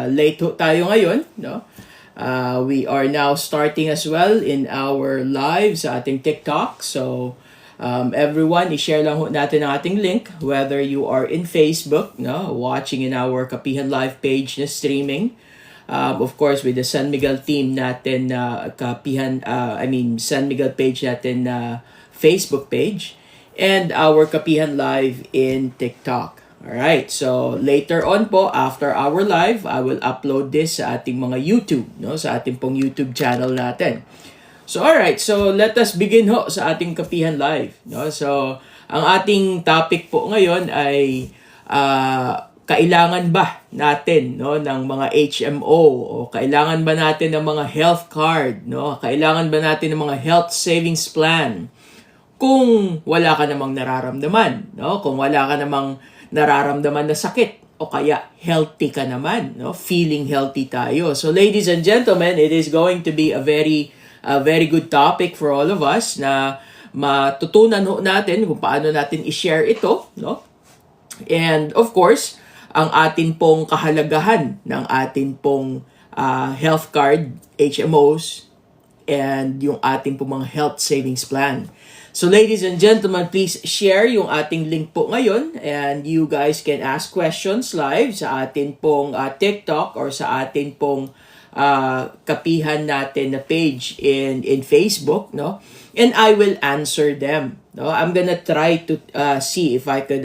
late ho tayo ngayon, no? We are now starting as well in our live sa ating TikTok. So, everyone, i-share lang ho natin ang ating link, whether you are in Facebook, no, watching in our Kapihan Live page na streaming. Of course, with the San Miguel team natin na San Miguel page natin na Facebook page, and our Kapihan Live in TikTok. Alright, so later on po, after our live, I will upload this sa ating mga YouTube, no? Sa ating pong YouTube channel natin. So alright, so let us begin ho sa ating Kapihan Live, no? So, ang ating topic po ngayon ay kailangan ba natin, no, ng mga HMO, o kailangan ba natin ng mga health card, no? Kailangan ba natin ng mga health savings plan kung wala ka namang nararamdaman, no? Kung wala ka namang nararamdaman na sakit, o kaya healthy ka naman, no? Feeling healthy tayo. So ladies and gentlemen, it is going to be a very good topic for all of us na matutunan ho natin kung paano natin i-share ito, no? And of course, ang atin pong kahalagahan ng atin pong health card, HMOs, and yung ating pong mga health savings plan. So ladies and gentlemen, please share yung ating link po ngayon, and you guys can ask questions live sa atin pong TikTok or sa atin pong kapihan natin na page in Facebook, no? And I will answer them, no? I'm gonna try to see if I could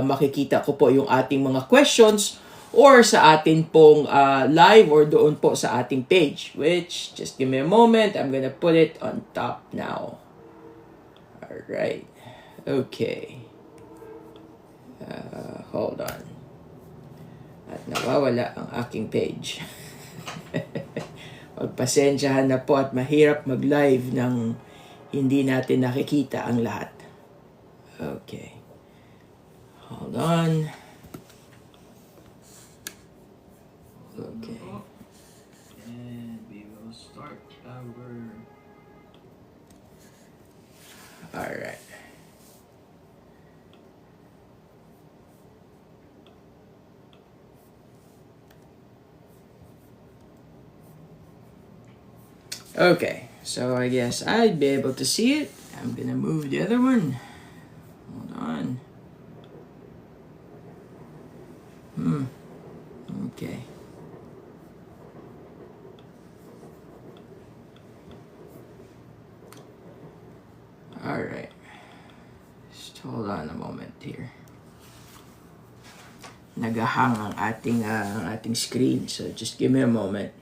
makikita ko po yung ating mga questions or sa atin pong live or doon po sa ating page, which, just give me a moment, I'm gonna put it on top now. Alright. Okay. Hold on. At nawawala ang aking page. Pagpasensyahan na po at mahirap mag-live ng hindi natin nakikita ang lahat. Okay. Hold on. Okay. And we will start our... Alright. Okay, so I guess I'd be able to see it. I'm gonna move the other one. Hold on. Okay. Alright. Just hold on a moment here. Nagahang ang ating screen, so just give me a moment.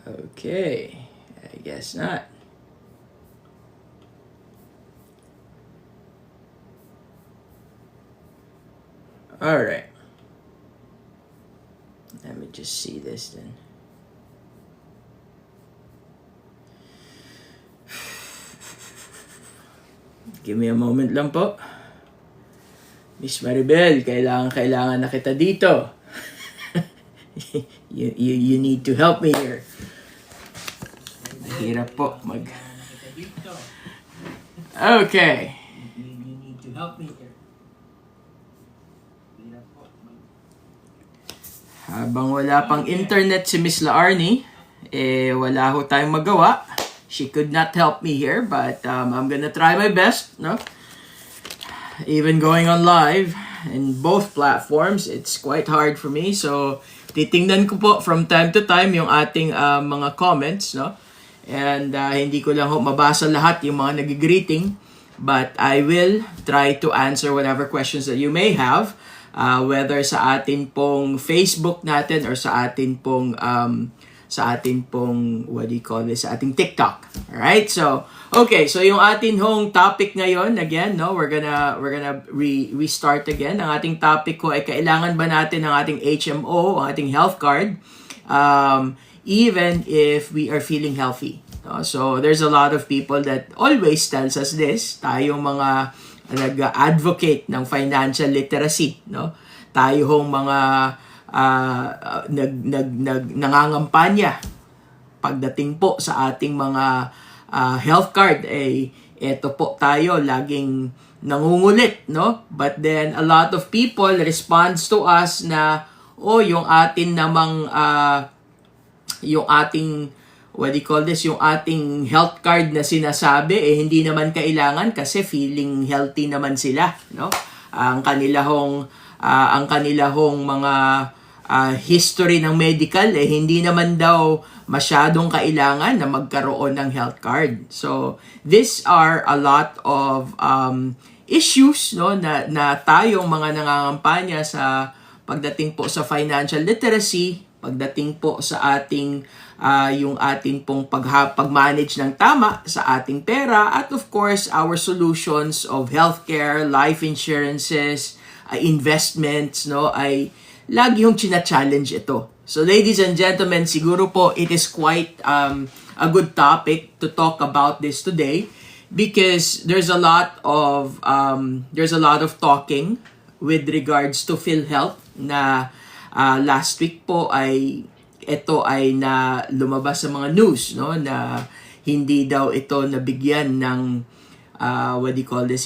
Okay, I guess not. Alright. Let me just see this then. Give me a moment lang po. Miss Maribel, kailangan na kita dito. you need to help me here. Mahirap po Okay. You need to help me here. Habang wala pang internet si Miss Laarni, wala ho tayong magawa. She could not help me here, but I'm gonna try my best, no? Even going on live in both platforms, it's quite hard for me. So, titingnan ko po from time to time yung ating mga comments, no? And hindi ko lang ho mabasa lahat yung mga nag-greeting, but I will try to answer whatever questions that you may have, whether sa atin pong Facebook natin or sa atin pong what do you call this, sa ating TikTok. Alright, so okay, so yung atin hong topic ngayon, again, no, we're gonna restart again. Ang ating topic ko ay kailangan ba natin ng ating HMO, ang ating health card, even if we are feeling healthy, no? So there's a lot of people that always tells us this, tayong mga nag-advocate ng financial literacy, no? Tayo hong mga nangangampanya pagdating po sa ating mga health card, eto po tayo laging nangungulit, no? But then a lot of people responds to us na yung atin namang yung ating what do you call this, yung ating health card na sinasabi hindi naman kailangan kasi feeling healthy naman sila, no? Ang kanilahong mga history ng medical hindi naman daw masyadong kailangan na magkaroon ng health card. So these are a lot of issues, no, na tayong mga nangangampanya sa pagdating po sa financial literacy, pagdating po sa ating yung ating pong pag-manage ng tama sa ating pera, at of course our solutions of healthcare, life insurances, investments, no, ay lagi yung china-challenge ito. So ladies and gentlemen, siguro po it is quite a good topic to talk about this today because there's a lot of talking with regards to PhilHealth na last week po ay ito ay na lumabas sa mga news, no, na hindi daw ito nabigyan ng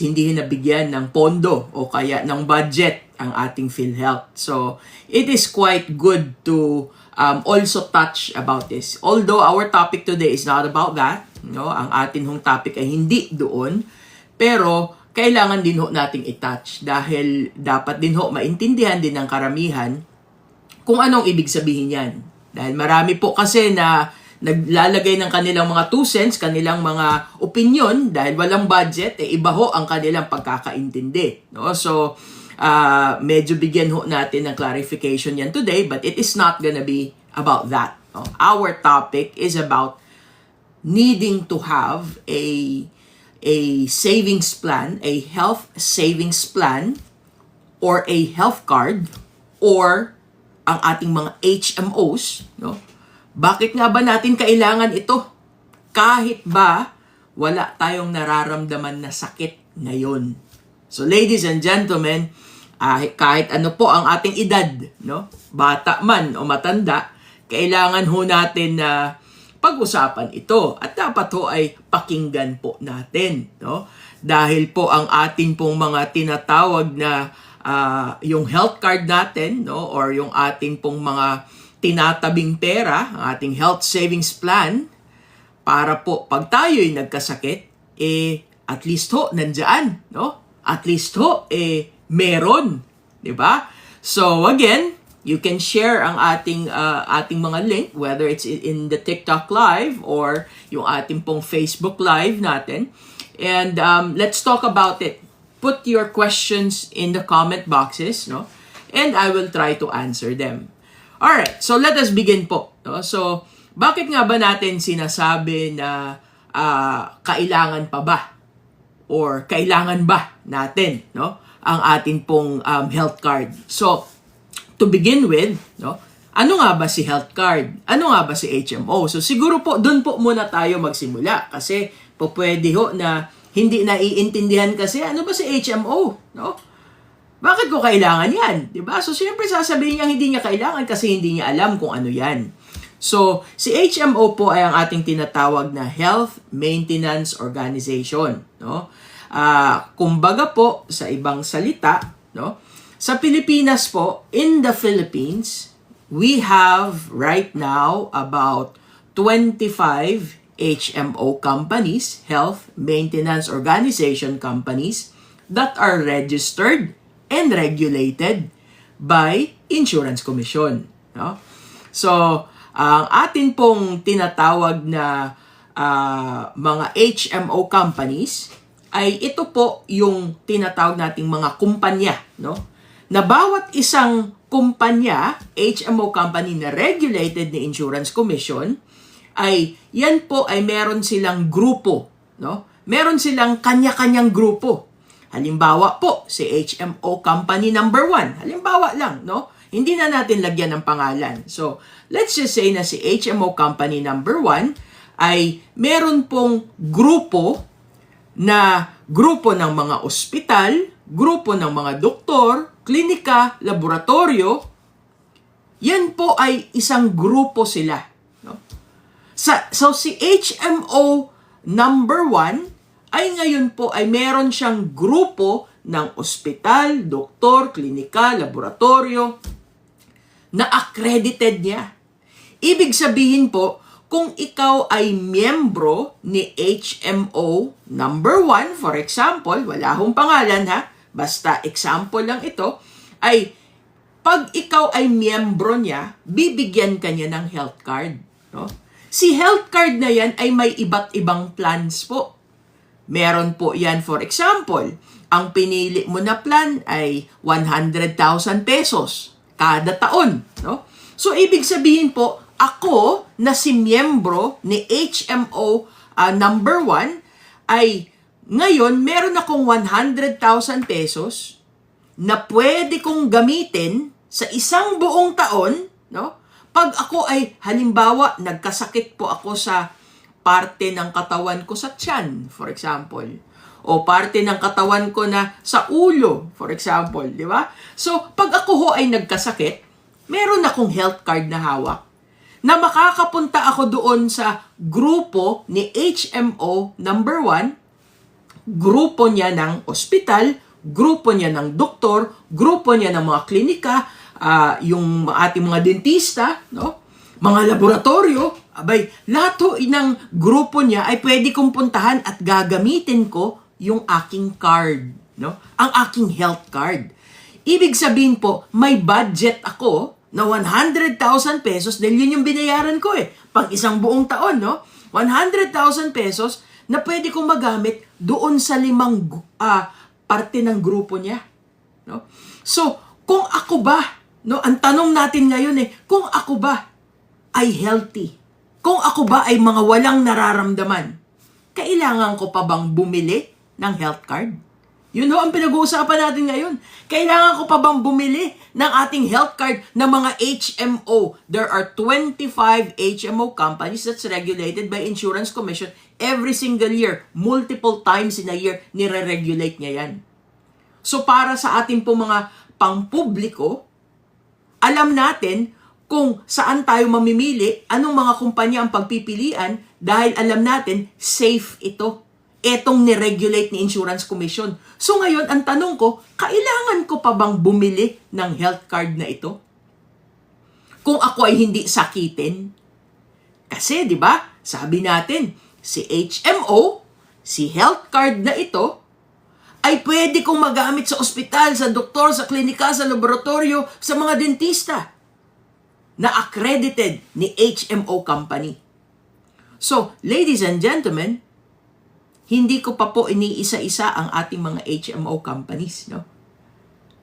hindi nabigyan ng pondo o kaya ng budget ang ating PhilHealth. So it is quite good to also touch about this. Although our topic today is not about that, no, ang atin hong topic ay hindi doon, pero kailangan din ho nating i-touch dahil dapat din ho maintindihan din ng karamihan kung anong ibig sabihin yan. Dahil marami po kasi na naglalagay ng kanilang mga 2 cents, kanilang mga opinion dahil walang budget, iba ho ang kanilang pagkakaintindi, no? So medyo bigyan ho natin ng clarification yan today, but it is not gonna be about that, no? Our topic is about needing to have a savings plan, a health savings plan, or a health card, or ang ating mga HMOs, no? Bakit nga ba natin kailangan ito? Kahit ba wala tayong nararamdaman na sakit ngayon. So ladies and gentlemen, kahit ano po ang ating edad, no? Bata man o matanda, kailangan ho natin na pag-usapan ito at dapat ho ay pakinggan po natin, no? Dahil po ang ating pong mga tinatawag na yung health card natin, no, or yung ating pong mga tinatabing pera, ang ating health savings plan, para po pag tayo'y nagkasakit, at least ho nandyan, no? At least ho meron, 'di ba? So again, you can share ang ating mga link, whether it's in the TikTok live or yung ating pong Facebook live natin, and let's talk about it. Put your questions in the comment boxes, no? And I will try to answer them. Alright, so let us begin po, no? So, bakit nga ba natin sinasabi na kailangan pa ba or kailangan ba natin, no, ang ating pong health card? So, to begin with, no, ano nga ba si health card? Ano nga ba si HMO? So, siguro po doon po muna tayo magsimula kasi po pwede ho na hindi naiintindihan kasi ano ba si HMO, no? Bakit ko kailangan yan? Diba? So, siyempre sasabihin niya hindi niya kailangan kasi hindi niya alam kung ano yan. So, si HMO po ay ang ating tinatawag na Health Maintenance Organization, no? Kumbaga po, sa ibang salita, no? Sa Pilipinas po, in the Philippines, we have right now about 25 HMO companies, Health Maintenance Organization companies, that are registered and regulated by Insurance Commission, no? So, ang atin pong tinatawag na mga HMO companies ay ito po yung tinatawag nating mga kumpanya, no? Na bawat isang kumpanya, HMO company na regulated ni Insurance Commission, ay yan po ay meron silang grupo, no? Meron silang kanya-kanyang grupo. Halimbawa po, si HMO Company number 1. Halimbawa lang, no? Hindi na natin lagyan ng pangalan. So, let's just say na si HMO Company number 1 ay meron pong grupo ng mga ospital, grupo ng mga doktor, klinika, laboratorio. Yan po ay isang grupo sila, no? So si HMO number 1 ay ngayon po ay meron siyang grupo ng ospital, doktor, klinika, laboratorio na accredited niya. Ibig sabihin po, kung ikaw ay miyembro ni HMO number 1, for example, wala hong pangalan ha, basta example lang ito, ay pag ikaw ay miyembro niya, bibigyan ka niya ng health card. No? Si health card na yan ay may iba't ibang plans po. Meron po yan, for example, ang pinili mo na plan ay 100,000 pesos kada taon. No? So, ibig sabihin po, ako na si miyembro ni HMO number 1 ay ngayon meron akong 100,000 pesos na pwede kong gamitin sa isang buong taon, no? Pag ako ay halimbawa nagkasakit po ako sa parte ng katawan ko sa tiyan, for example, o parte ng katawan ko na sa ulo, for example, di ba? So, pag ako ho ay nagkasakit, meron akong health card na hawak na makakapunta ako doon sa grupo ni HMO number 1, grupo niya ng ospital, grupo niya ng doktor, grupo niya ng mga klinika, yung ating mga dentista, no? Mga laboratorio, abay, lahat ng grupo niya ay pwede kong puntahan at gagamitin ko yung aking card, no? Ang aking health card. Ibig sabihin po, may budget ako na 100,000 pesos dahil yun yung binayaran ko pang isang buong taon, no? 100,000 pesos na pwede kong magamit doon sa 5 parte ng grupo niya, no? So, kung ako ba, no, ang tanong natin ngayon kung ako ba ay healthy, kung ako ba ay mga walang nararamdaman, kailangan ko pa bang bumili ng health card? Yun ho ang pinag-uusapan natin ngayon. Kailangan ko pa bang bumili ng ating health card ng mga HMO? There are 25 HMO companies that's regulated by Insurance Commission every single year. Multiple times in a year, nire-regulate niya yan. So para sa ating po mga pangpubliko, alam natin kung saan tayo mamimili, anong mga kumpanya ang pagpipilian dahil alam natin safe ito. Etong ni-regulate ni Insurance Commission. So ngayon, ang tanong ko, kailangan ko pa bang bumili ng health card na ito? Kung ako ay hindi sakitin. Kasi, di ba, sabi natin, si HMO, si health card na ito, ay pwede kong magamit sa ospital, sa doktor, sa klinika, sa laboratorio, sa mga dentista na accredited ni HMO company. So, ladies and gentlemen, hindi ko pa po iniisa-isa ang ating mga HMO companies, no?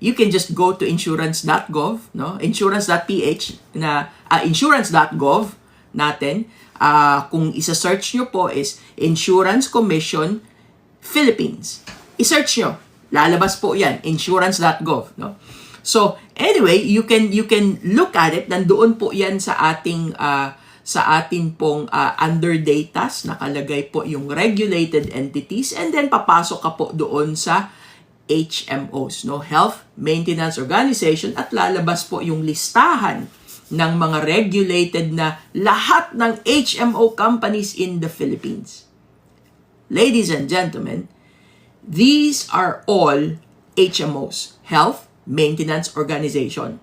You can just go to insurance.gov, no? Insurance.ph na insurance.gov natin. Kung isa-search nyo po is Insurance Commission Philippines. I-search nyo. Lalabas po 'yan, insurance.gov, no? So, anyway, you can look at it. Nandoon po 'yan sa ating sa atin pong under datas, nakalagay po yung regulated entities, and then papasok ka po doon sa HMOs, no? Health Maintenance Organization, at lalabas po yung listahan ng mga regulated na lahat ng HMO companies in the Philippines. Ladies and gentlemen, these are all HMOs, Health Maintenance Organization.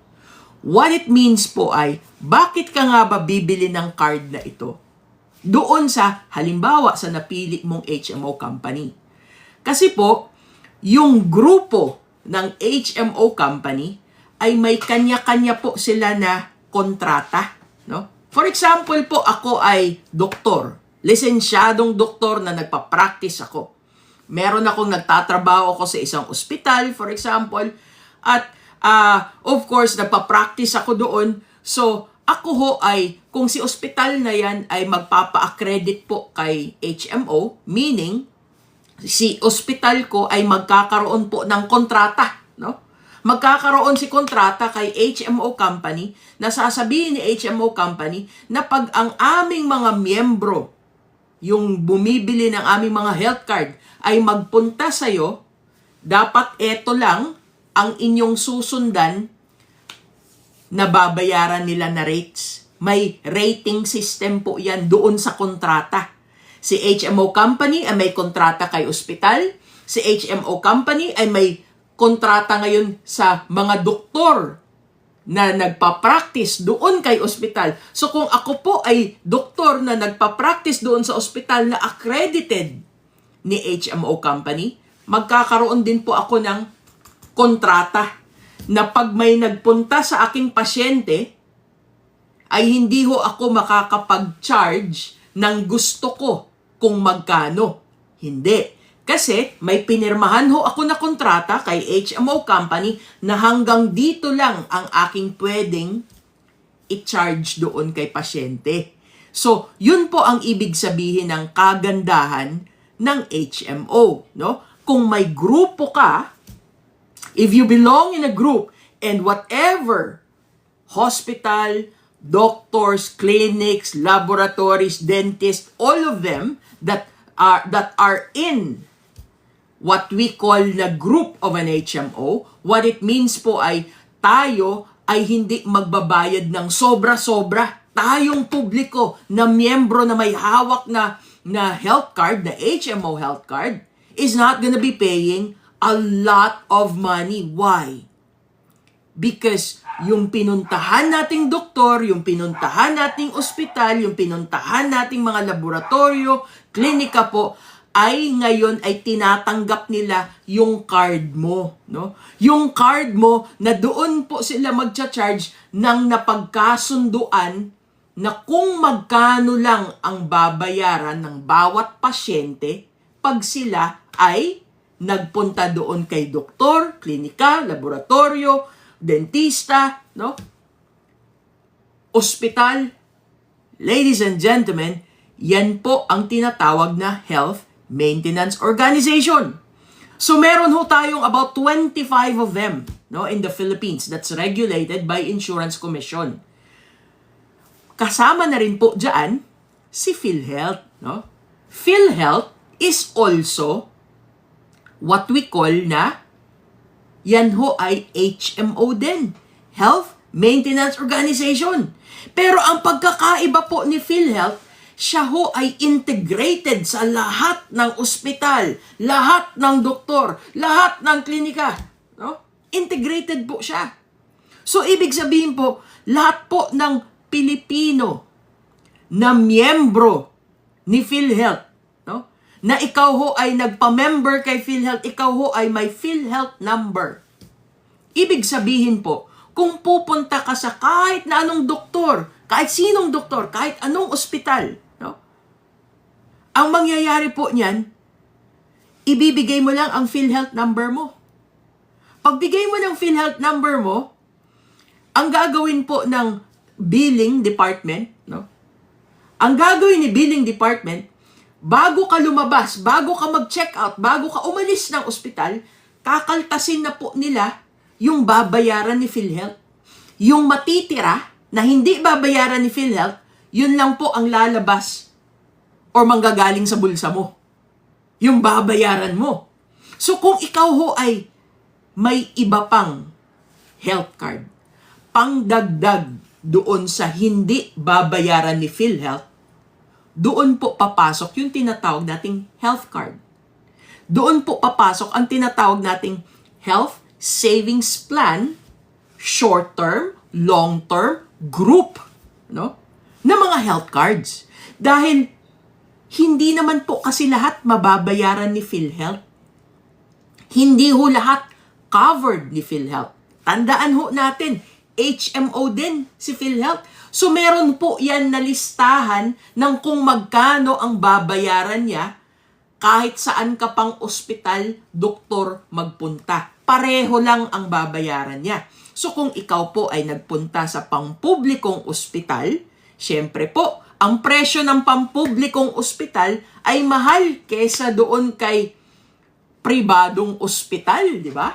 What it means po ay, bakit ka nga ba bibili ng card na ito? Doon sa, halimbawa, sa napili mong HMO company. Kasi po, yung grupo ng HMO company ay may kanya-kanya po sila na kontrata, no? For example po, ako ay doktor, lisensyadong doktor na nagpa-practice ako. Meron akong nagtatrabaho ako sa isang ospital, for example, at of course, nagpa-practice ako doon. So, ako ho ay, kung si ospital na yan ay magpapa-accredit po kay HMO, meaning, si ospital ko ay magkakaroon po ng kontrata, no? Magkakaroon si kontrata kay HMO company na sasabihin ni HMO company na pag ang aming mga miyembro, yung bumibili ng aming mga health card, ay magpunta sa'yo, dapat eto lang ang inyong susundan na babayaran nila na rates. May rating system po yan doon sa kontrata. Si HMO company ay may kontrata kay ospital. Si HMO company ay may kontrata ngayon sa mga doktor na nagpa-practice doon kay ospital. So kung ako po ay doktor na nagpa-practice doon sa ospital na accredited ni HMO company, magkakaroon din po ako ng kontrata na pag may nagpunta sa aking pasyente, ay hindi ho ako makakapag-charge ng gusto ko kung magkano. Hindi. Kasi may pinirmahan ho ako na kontrata kay HMO company na hanggang dito lang ang aking pwedeng i-charge doon kay pasyente. So, yun po ang ibig sabihin ng kagandahan ng HMO. No? Kung may grupo ka, if you belong in a group and whatever hospital, doctors, clinics, laboratories, dentists, all of them that are in what we call the group of an HMO, what it means po ay tayo ay hindi magbabayad ng sobra-sobra. Tayong publiko na miyembro na may hawak na health card, na HMO health card, is not gonna be paying a lot of money. Why? Because yung pinuntahan nating doktor, yung pinuntahan nating ospital, yung pinuntahan nating mga laboratorio, klinika po, ay ngayon ay tinatanggap nila yung card mo. No? Yung card mo na doon po sila magcha-charge ng napagkasunduan na kung magkano lang ang babayaran ng bawat pasyente pag sila ay nagpunta doon kay doktor, klinika, laboratorio, dentista, no? Ospital. Ladies and gentlemen, yan po ang tinatawag na health maintenance organization. So meron ho tayong about 25 of them, no, in the Philippines that's regulated by Insurance Commission. Kasama na rin po diyan si PhilHealth, no? PhilHealth is also what we call na yan ho ay HMO din, Health Maintenance Organization. Pero ang pagkakaiba po ni PhilHealth, siya ho ay integrated sa lahat ng ospital, lahat ng doktor, lahat ng klinika. No? Integrated po siya. So, ibig sabihin po, lahat po ng Pilipino na miyembro ni PhilHealth, no? Na ikaw ho ay nagpa-member kay PhilHealth, ikaw ho ay may PhilHealth number. Ibig sabihin po, kung pupunta ka sa kahit na anong doktor, kahit sinong doktor, kahit anong ospital, no? Ang mangyayari po niyan, ibibigay mo lang ang PhilHealth number mo. Pagbigay mo ng PhilHealth number mo, ang gagawin po ng billing department, no? Ang gagawin ni billing department, bago ka lumabas, bago ka mag-check out, bago ka umalis ng ospital, kakaltasin na po nila yung babayaran ni PhilHealth. Yung matitira na hindi babayaran ni PhilHealth, yun lang po ang lalabas or manggagaling sa bulsa mo. Yung babayaran mo. So kung ikaw ho ay may iba pang health card, pangdagdag doon sa hindi babayaran ni PhilHealth, doon po papasok yung tinatawag nating health card. Doon po papasok ang tinatawag nating health savings plan, short-term, long-term, group, no? Na mga health cards. Dahil hindi naman po kasi lahat mababayaran ni PhilHealth. Hindi ho lahat covered ni PhilHealth. Tandaan ho natin, HMO din si PhilHealth. So meron po yan na listahan ng kung magkano ang babayaran niya kahit saan ka pang ospital, doktor magpunta. Pareho lang ang babayaran niya. So kung ikaw po ay nagpunta sa pampublikong ospital, syempre po, ang presyo ng pampublikong ospital ay mahal kesa doon kay pribadong ospital, di ba?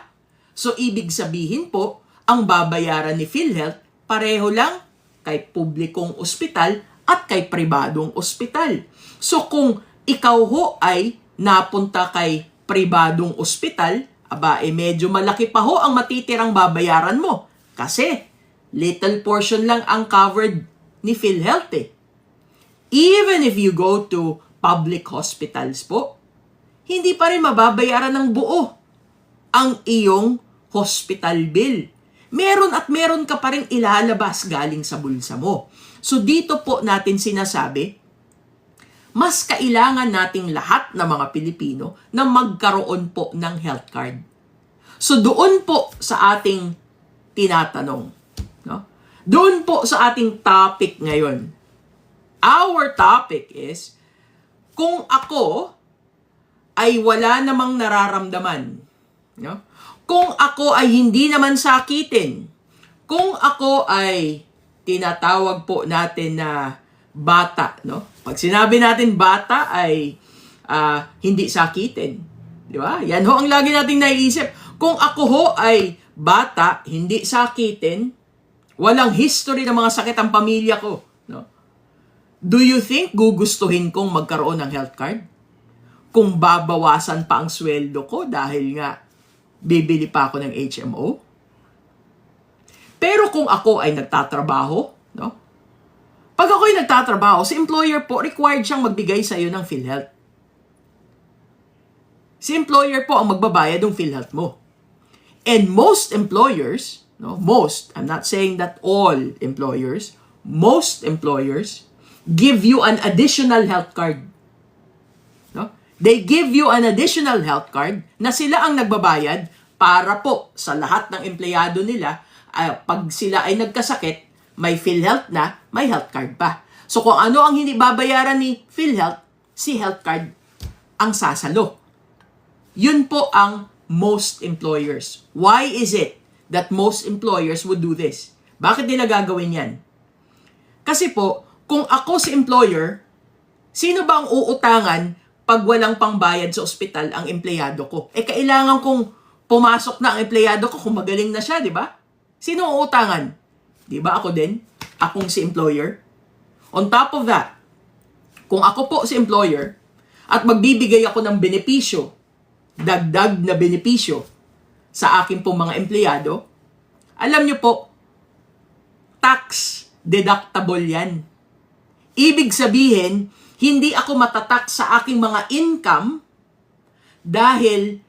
So ibig sabihin po, ang babayaran ni PhilHealth pareho lang kay publikong ospital at kay pribadong ospital. So kung ikaw ho ay napunta kay pribadong ospital, aba, medyo malaki pa ho ang matitirang babayaran mo. Kasi, little portion lang ang covered ni PhilHealth eh. Even if you go to public hospitals po, hindi pa rin mababayaran ng buo ang iyong hospital bill. Meron at meron ka pa rin ilalabas galing sa bulsa mo. So dito po natin sinasabi, mas kailangan nating lahat ng mga Pilipino na magkaroon po ng health card. So doon po sa ating tinatanong, no? Doon po sa ating topic ngayon. Our topic is, kung ako ay wala namang nararamdaman, no? Kung ako ay hindi naman sakitin, kung ako ay tinatawag po natin na bata, no? Pag sinabi natin bata ay hindi sakitin, di ba? Yan ho ang lagi nating naiisip. Kung ako ho ay bata, hindi sakitin, walang history ng mga sakit ang pamilya ko, no? Do you think gugustuhin kong magkaroon ng health card? Kung babawasan pa ang sweldo ko dahil nga bibili pa ako ng HMO? Pero kung ako ay nagtatrabaho, no? Pag ako ay nagtatrabaho, si employer po, required siyang magbigay sa iyo ng PhilHealth. Si employer po ang magbabayad ng PhilHealth mo. And most employers, no, most, I'm not saying that all employers, most employers give you an additional health card. No? They give you an additional health card na sila ang nagbabayad para po sa lahat ng empleyado nila, pag sila ay nagkasakit, may PhilHealth na, may health card pa. So kung ano ang hindi babayaran ni PhilHealth, si health card ang sasalo. Yun po ang most employers. Why is it that most employers would do this? Bakit nila gagawin yan? Kasi po, kung ako si employer, sino ba ang uutangan pag walang pangbayad sa ospital ang empleyado ko? Kailangan kong pumasok na ang empleyado ko kung magaling na siya, di ba? Sino ang uutangan? Di ba ako din? Akong si employer. On top of that, kung ako po si employer at magbibigay ako ng benepisyo, dagdag na benepisyo sa akin pong mga empleyado, alam nyo po, tax deductible yan. Ibig sabihin, hindi ako matatak sa aking mga income dahil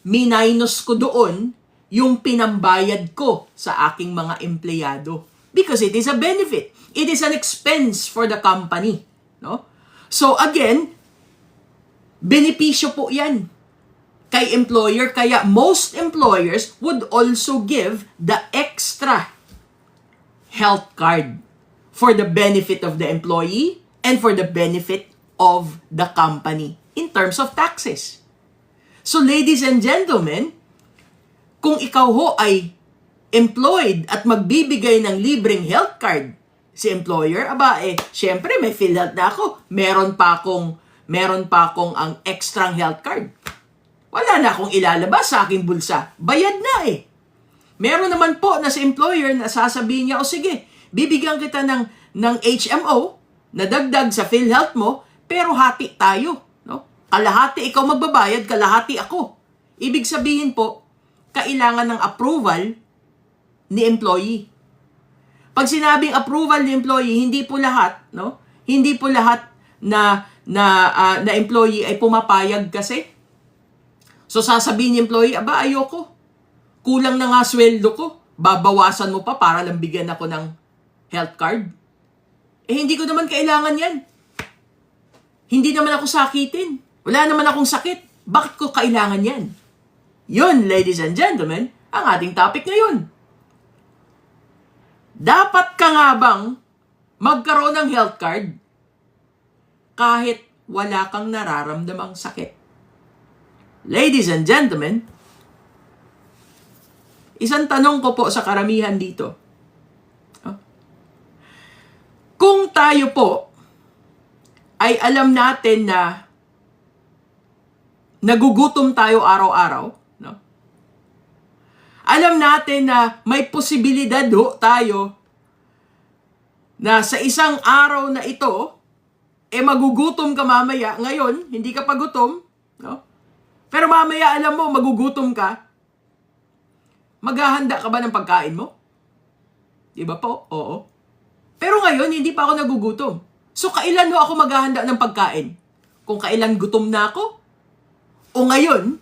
minus ko doon yung pinambayad ko sa aking mga empleyado. Because it is a benefit. It is an expense for the company. No? So again, benepisyo po yan kay employer. Kaya most employers would also give the extra health card for the benefit of the employee and for the benefit of the company in terms of taxes. So ladies and gentlemen, kung ikaw ho ay employed at magbibigay ng libreng health card, si employer, syempre may PhilHealth na ako. Meron pa akong ang extra health card. Wala na akong ilalabas sa aking bulsa. Bayad na eh. Meron naman po na si employer na sasabihin niya, sige, bibigyan kita ng HMO na dagdag sa PhilHealth mo, pero hati tayo. No? Kalahati ikaw magbabayad, kalahati ako. Ibig sabihin po, kailangan ng approval ni employee. Pag sinabing approval ni employee, hindi po lahat, no? Hindi po lahat na employee ay pumapayag kasi. So sasabihin ni employee, ayoko. Kulang na nga sweldo ko. Babawasan mo pa para lang bigyan ako ng health card. Hindi ko naman kailangan yan. Hindi naman ako sakitin. Wala naman akong sakit. Bakit ko kailangan yan? Yun, ladies and gentlemen, ang ating topic ngayon. Dapat ka nga bang magkaroon ng health card kahit wala kang nararamdamang sakit? Ladies and gentlemen, isang tanong ko po sa karamihan dito. Kung tayo po ay alam natin na nagugutom tayo araw-araw, no? Alam natin na may posibilidad tayo na sa isang araw na ito, magugutom ka mamaya. Ngayon, hindi ka pa gutom, no? Pero mamaya alam mo, magugutom ka. Maghahanda ka ba ng pagkain mo? Di ba po? Oo. Pero ngayon, hindi pa ako nagugutom. So, kailan ako maghahanda ng pagkain? kung kailan gutom na ako? O ngayon,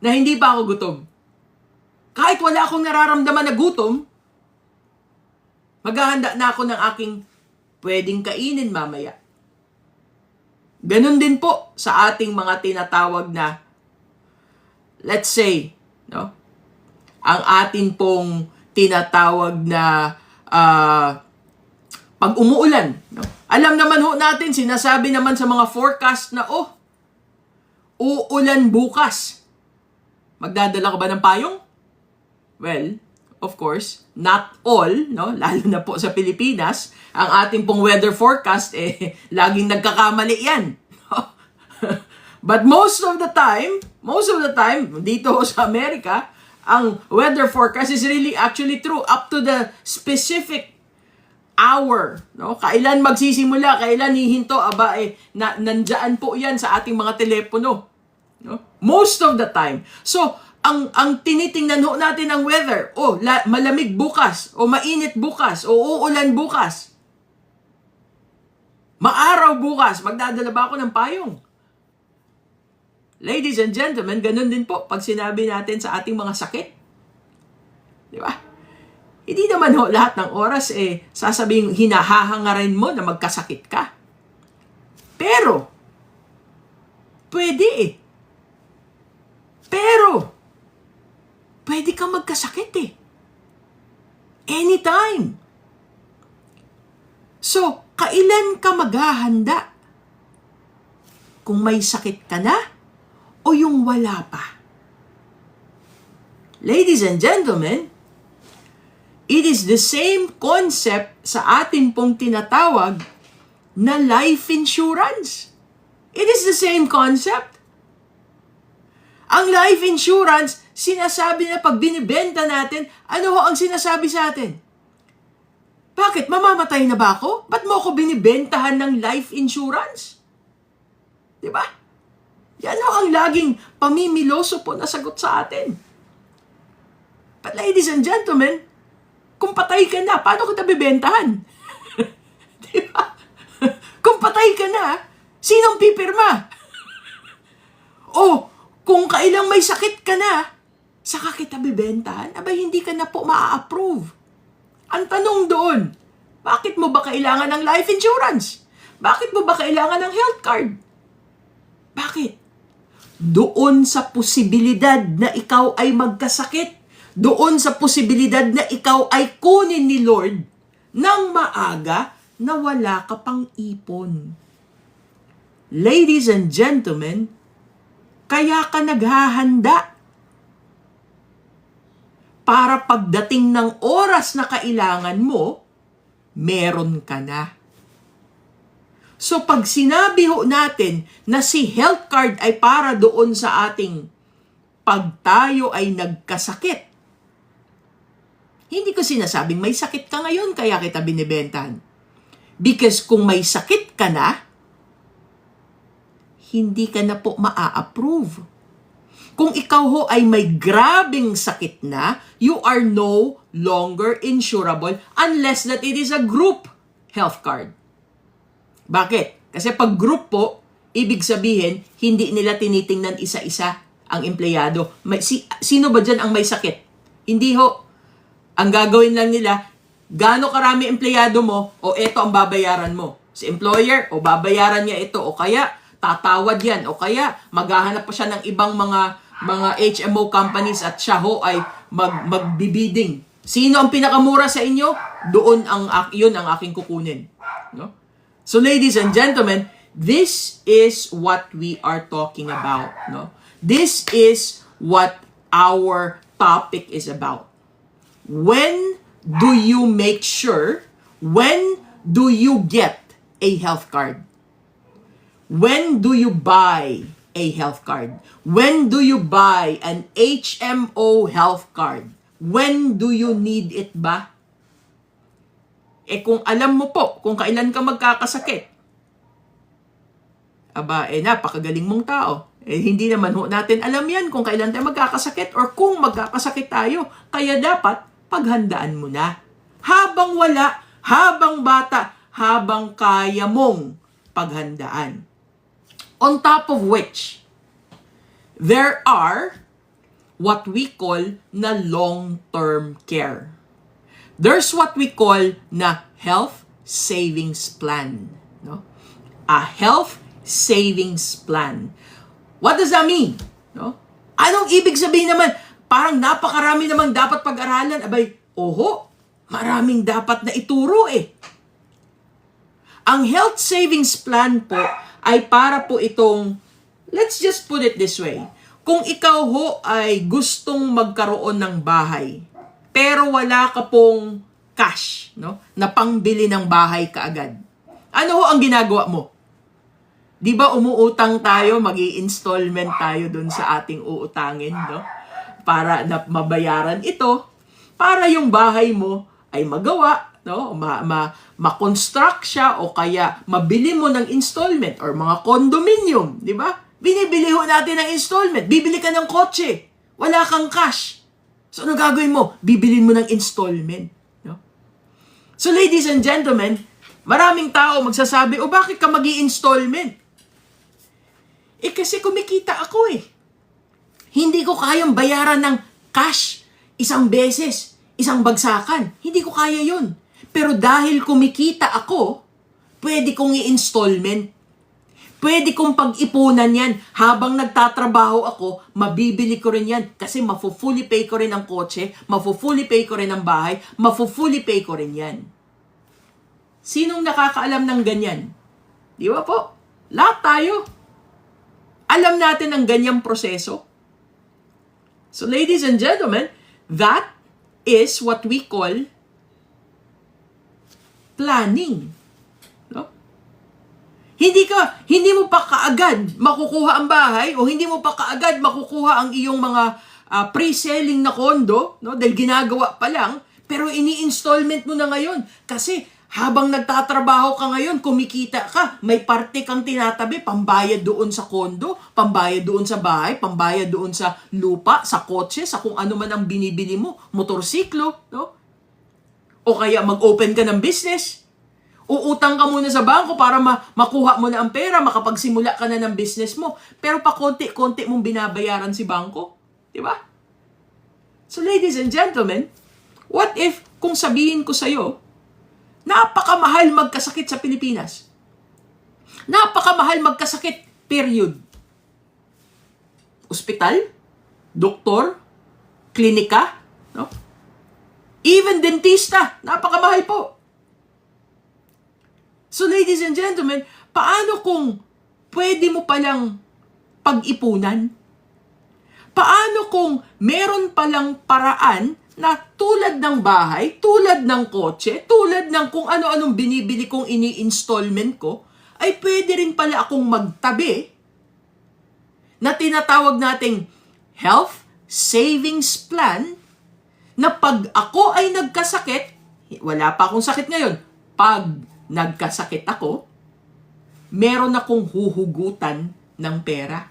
na hindi pa ako gutom? Kahit wala akong nararamdaman na gutom, maghahanda na ako ng aking pwedeng kainin mamaya. Ganon din po sa ating mga tinatawag na, let's say, no? Ang atin pong tinatawag na pag umuulan. No? Alam naman ho natin, sinasabi naman sa mga forecast na, uulan bukas. Magdadala ka ba ng payong? Well, of course, not all, no? Lalo na po sa Pilipinas, ang ating pong weather forecast, laging nagkakamali yan. But most of the time, dito sa Amerika, ang weather forecast is really actually true up to the specific hour, no? Kailan magsisimula, kailan hihinto, nandyan po yan sa ating mga telepono, no? Most of the time. So, ang tinitingnan ho natin ang weather, malamig bukas, o mainit bukas, o uulan bukas. Maaraw bukas, magdadala ba ako ng payong? Ladies and gentlemen, ganun din po pag sinabi natin sa ating mga sakit. Di ba? Hindi naman ho lahat ng oras sasabihin, hinahahangarin mo na magkasakit ka. Pero, pwede Pero, pwede kang magkasakit Anytime. So, kailan ka maghahanda? Kung may sakit ka na, o yung wala pa? Ladies and gentlemen, it is the same concept sa ating pong tinatawag na life insurance. It is the same concept. Ang life insurance, sinasabi na pag binibenta natin, ano ho ang sinasabi sa atin? Bakit? Mamamatay na ba ako? Ba't mo ako binibentahan ng life insurance? Diba? Yan ho ang laging pamimiloso po na sagot sa atin. But ladies and gentlemen, kung patay ka na, paano kita bibentahan? Diba? Kung patay ka na, sinong pipirma? Kung kailang may sakit ka na, saka kita bibentahan, hindi ka na po maa-approve. Ang tanong doon, bakit mo ba kailangan ng life insurance? Bakit mo ba kailangan ng health card? Bakit? Doon sa posibilidad na ikaw ay magkasakit, doon sa posibilidad na ikaw ay kunin ni Lord ng maaga na wala ka pang ipon. Ladies and gentlemen, kaya ka naghahanda para pagdating ng oras na kailangan mo, meron ka na. So pag sinabi ho natin na si health card ay para doon sa ating pag tayo ay nagkasakit, hindi ko sinasabing may sakit ka ngayon kaya kita binibentahan. Because kung may sakit ka na, hindi ka na po maa-approve. Kung ikaw ho ay may grabing sakit na, you are no longer insurable unless that it is a group health card. Bakit? Kasi pag group po, ibig sabihin, hindi nila tinitingnan isa-isa ang empleyado. Sino ba dyan ang may sakit? Hindi ho. Ang gagawin lang nila, gaano karami empleyado mo, o eto ang babayaran mo. Si employer, o babayaran niya ito, o kaya tatawad yan, o kaya maghahanap pa siya ng ibang mga HMO companies at siya ho ay magbibiding. Sino ang pinakamura sa inyo? Yun ang aking kukunin. No? So ladies and gentlemen, this is what we are talking about. No? This is what our topic is about. When do you make sure? When do you get a health card? When do you buy a health card? When do you buy an HMO health card? When do you need it ba? Kung alam mo po kung kailan ka magkakasakit, napakagaling mong tao. Hindi naman ho natin alam yan kung kailan tayo magkakasakit or kung magkakasakit tayo. Kaya dapat paghandaan mo na. Habang wala, habang bata, habang kaya mong paghandaan. On top of which, there are what we call na long-term care. There's what we call na health savings plan. No? A health savings plan. What does that mean? No? Anong ibig sabihin naman? Parang napakarami namang dapat pag-aralan. Abay, maraming dapat na ituro eh. Ang health savings plan po ay para po itong, let's just put it this way. Kung ikaw ho ay gustong magkaroon ng bahay, pero wala ka pong cash, no, na pangbili ng bahay kaagad. Ano ho ang ginagawa mo? Di ba umuutang tayo, mag-i-installment tayo dun sa ating uutangin, no? Para na mabayaran ito, para yung bahay mo ay magawa, no? Ma-construct siya o kaya mabili mo ng installment or mga condominium, di ba? Binibili ho natin ng installment. Bibili ka ng kotse. Wala kang cash. So, ano gagawin mo? Bibili mo ng installment. No? So, ladies and gentlemen, maraming tao magsasabi, bakit ka mag-i-installment? Kasi kumikita ako eh. Hindi ko kayang bayaran ng cash isang beses, isang bagsakan. Hindi ko kaya yun. Pero dahil kumikita ako, pwede kong i-installment. Pwede kong pag-ipunan yan. Habang nagtatrabaho ako, mabibili ko rin yan. Kasi mafu-fully pay ko rin ang kotse, mafu-fully pay ko rin ang bahay, mafu-fully pay ko rin yan. Sinong nakakaalam ng ganyan? Di ba po? Lahat tayo. Alam natin ang ganyang proseso. So ladies and gentlemen, that is what we call planning. No? Hindi mo pa kaagad makukuha ang bahay o hindi mo pa kaagad makukuha ang iyong mga pre-selling na kondo, no? Dahil ginagawa pa lang, pero ini-installment mo na ngayon kasi habang nagtatrabaho ka ngayon, kumikita ka, may parte kang tinatabi, pambayad doon sa kondo, pambayad doon sa bahay, pambayad doon sa lupa, sa kotse, sa kung ano man ang binibili mo, motorsiklo, no? O kaya mag-open ka ng business. Uutang ka muna sa bangko para makuha mo na ang pera, makapagsimula ka na ng business mo. Pero pa konti-konti mong binabayaran si bangko. Di ba? So ladies and gentlemen, what if kung sabihin ko sa'yo, napakamahal magkasakit sa Pilipinas. Napakamahal magkasakit, period. Ospital, doktor, klinika, no? Even dentista, napakamahal po. So ladies and gentlemen, paano kung pwede mo palang pag-ipunan? Paano kung meron palang paraan na tulad ng bahay, tulad ng kotse, tulad ng kung ano-anong binibili kong ini-installment ko, ay pwede rin pala akong magtabi na tinatawag nating health savings plan na pag ako ay nagkasakit, wala pa akong sakit ngayon, pag nagkasakit ako, meron akong huhugutan ng pera.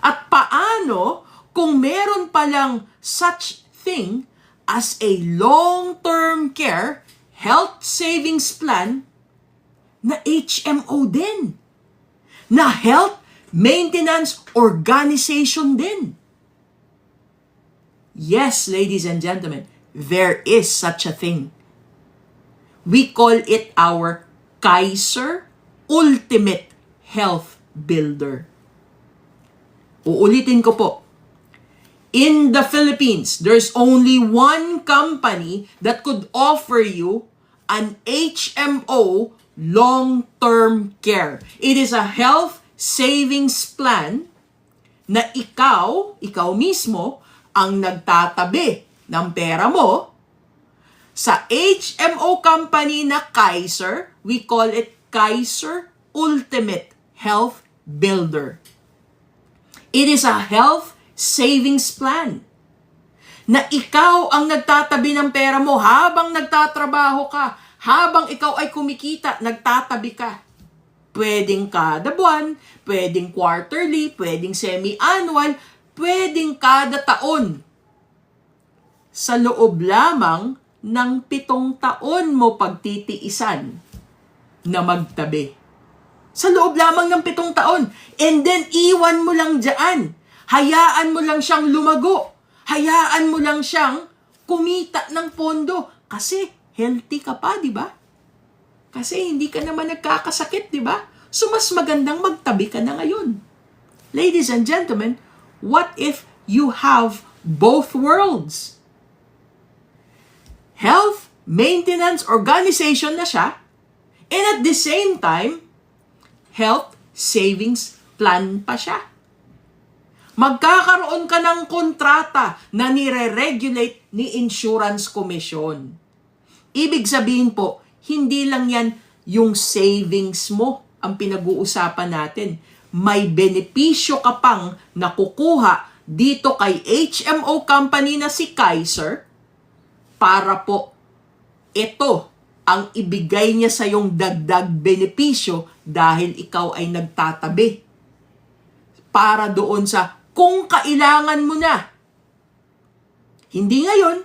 At paano kung meron palang such thing as a long-term care health savings plan na HMO din, na health maintenance organization din. Yes, ladies and gentlemen, there is such a thing. We call it our Kaiser Ultimate Health Builder. Uulitin ko po. In the Philippines, there's only one company that could offer you an HMO long-term care. It is a health savings plan na ikaw mismo, ang nagtatabi ng pera mo sa HMO company na Kaiser. We call it Kaiser Ultimate Health Builder. It is a health savings plan na ikaw ang nagtatabi ng pera mo habang nagtatrabaho ka, habang ikaw ay kumikita, nagtatabi ka. Pwedeng kada buwan, pwedeng quarterly, pwedeng semi-annual, pwedeng kada taon. Sa loob lamang ng 7 taon mo pagtitiisan na magtabi. Sa loob lamang ng 7 taon. And then, iwan mo lang dyan. Hayaan mo lang siyang lumago. Hayaan mo lang siyang kumita ng pondo. Kasi healthy ka pa, di ba? Kasi hindi ka naman nagkakasakit, di ba? So, mas magandang magtabi ka na ngayon. Ladies and gentlemen, what if you have both worlds? Health maintenance organization na siya, and at the same time, health savings plan pa siya. Magkakaroon ka ng kontrata na nire-regulate ni Insurance Commission. Ibig sabihin po, hindi lang yan yung savings mo ang pinag-uusapan natin. May benepisyo ka pang nakukuha dito kay HMO company na si Kaiser para po ito ang ibigay niya sa yung dagdag benepisyo dahil ikaw ay nagtatabi para doon sa kung kailangan mo na. Hindi ngayon,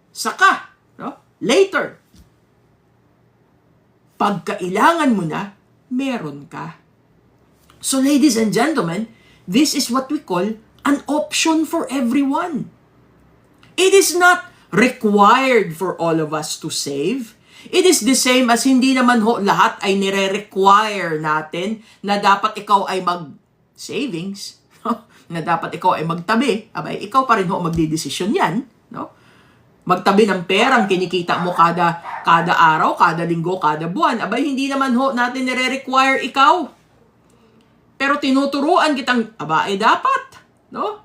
saka, no? Later. Pag kailangan mo na, meron ka. So ladies and gentlemen, this is what we call an option for everyone. It is not required for all of us to save. It is the same as hindi naman lahat ay nire-require natin na dapat ikaw ay mag-savings, no? Na dapat ikaw ay magtabi. Abay, ikaw pa rin magdidesisyon yan. No? Magtabi ng perang kinikita mo kada araw, kada linggo, kada buwan. Abay, hindi naman natin nire-require ikaw. Pero tinuturuan kitang, dapat. No?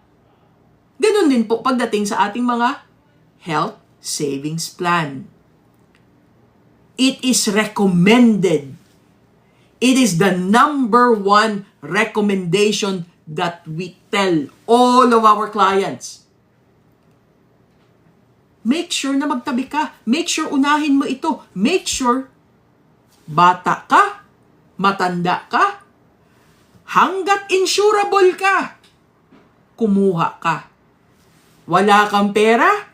Ganun din po pagdating sa ating mga health savings plan. It is recommended. It is the number 1 recommendation that we tell all of our clients. Make sure na magtabi ka. Make sure unahin mo ito. Make sure bata ka, matanda ka, hanggat insurable ka, kumuha ka. Wala kang pera,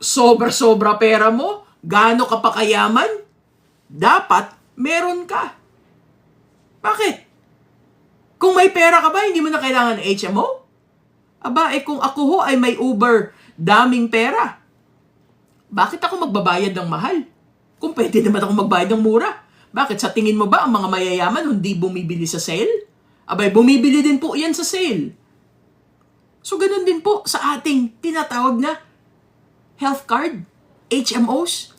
sobra-sobra pera mo, gaano ka pa kayaman, dapat meron ka. Bakit? Kung may pera ka ba, hindi mo na kailangan ng HMO? Kung ako ay may Uber, daming pera, bakit ako magbabayad ng mahal? Kung pwede naman ako magbayad ng mura. Bakit? Sa tingin mo ba ang mga mayayaman hindi bumibili sa sale? Bumibili din po yan sa sale. So, ganun din po sa ating tinatawag na health card, HMOs,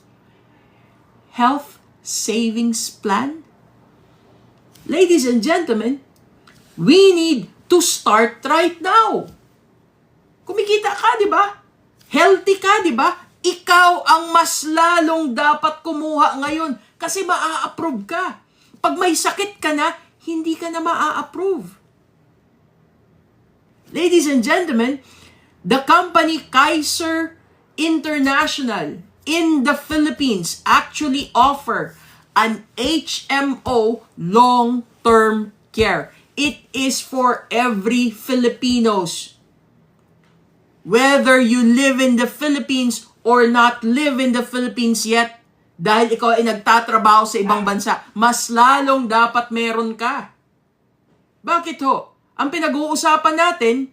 health savings plan. Ladies and gentlemen, we need to start right now. Kumikita ka, di ba? Healthy ka, di ba? Ikaw ang mas lalong dapat kumuha ngayon kasi maa-approve ka. Pag may sakit ka na, hindi ka na maa-approve. Ladies and gentlemen, the company Kaiser International in the Philippines actually offer an HMO long-term care. It is for every Filipinos. Whether you live in the Philippines or not live in the Philippines yet, dahil ikaw ay nagtatrabaho sa ibang bansa, mas lalong dapat meron ka. Bakit ho? Ang pinag-uusapan natin,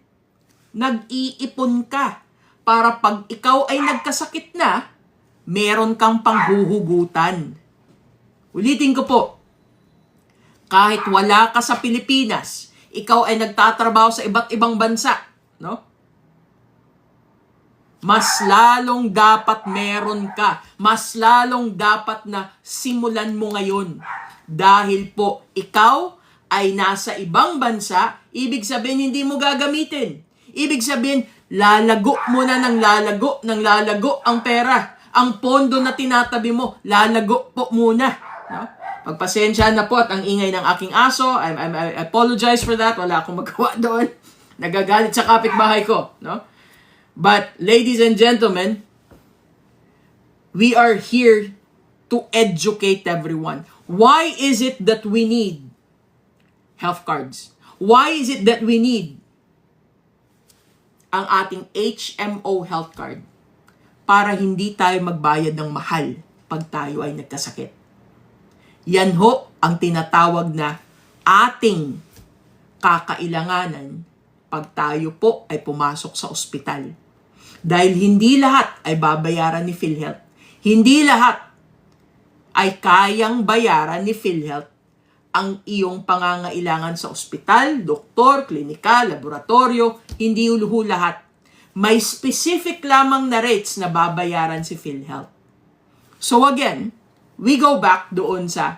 nag-iipon ka para pag ikaw ay nagkasakit na, meron kang panghuhugutan. Ulitin ko po, kahit wala ka sa Pilipinas, ikaw ay nagtatrabaho sa iba't ibang bansa, no? Mas lalong dapat meron ka. Mas lalong dapat na simulan mo ngayon. Dahil po, ikaw ay nasa ibang bansa, ibig sabihin hindi mo gagamitin. Ibig sabihin, lalago mo na ng lalago ang pera. Ang pondo na tinatabi mo, lalago po muna. No? Pagpasensya na po at ang ingay ng aking aso, I apologize for that. Wala akong magawa doon. Nagagalit sa kapitbahay ko. No? But, ladies and gentlemen, we are here to educate everyone. Why is it that we need health cards? Why is it that we need ang ating HMO health card? Para hindi tayo magbayad ng mahal pag tayo ay nagkasakit. Yan ho ang tinatawag na ating kakailanganan pag tayo po ay pumasok sa ospital. Dahil hindi lahat ay babayaran ni PhilHealth. Hindi lahat ay kayang bayaran ni PhilHealth ang iyong pangangailangan sa ospital, doktor, klinika, laboratorio. Hindi ho lahat. May specific lamang na rates na babayaran si PhilHealth. So again, we go back doon sa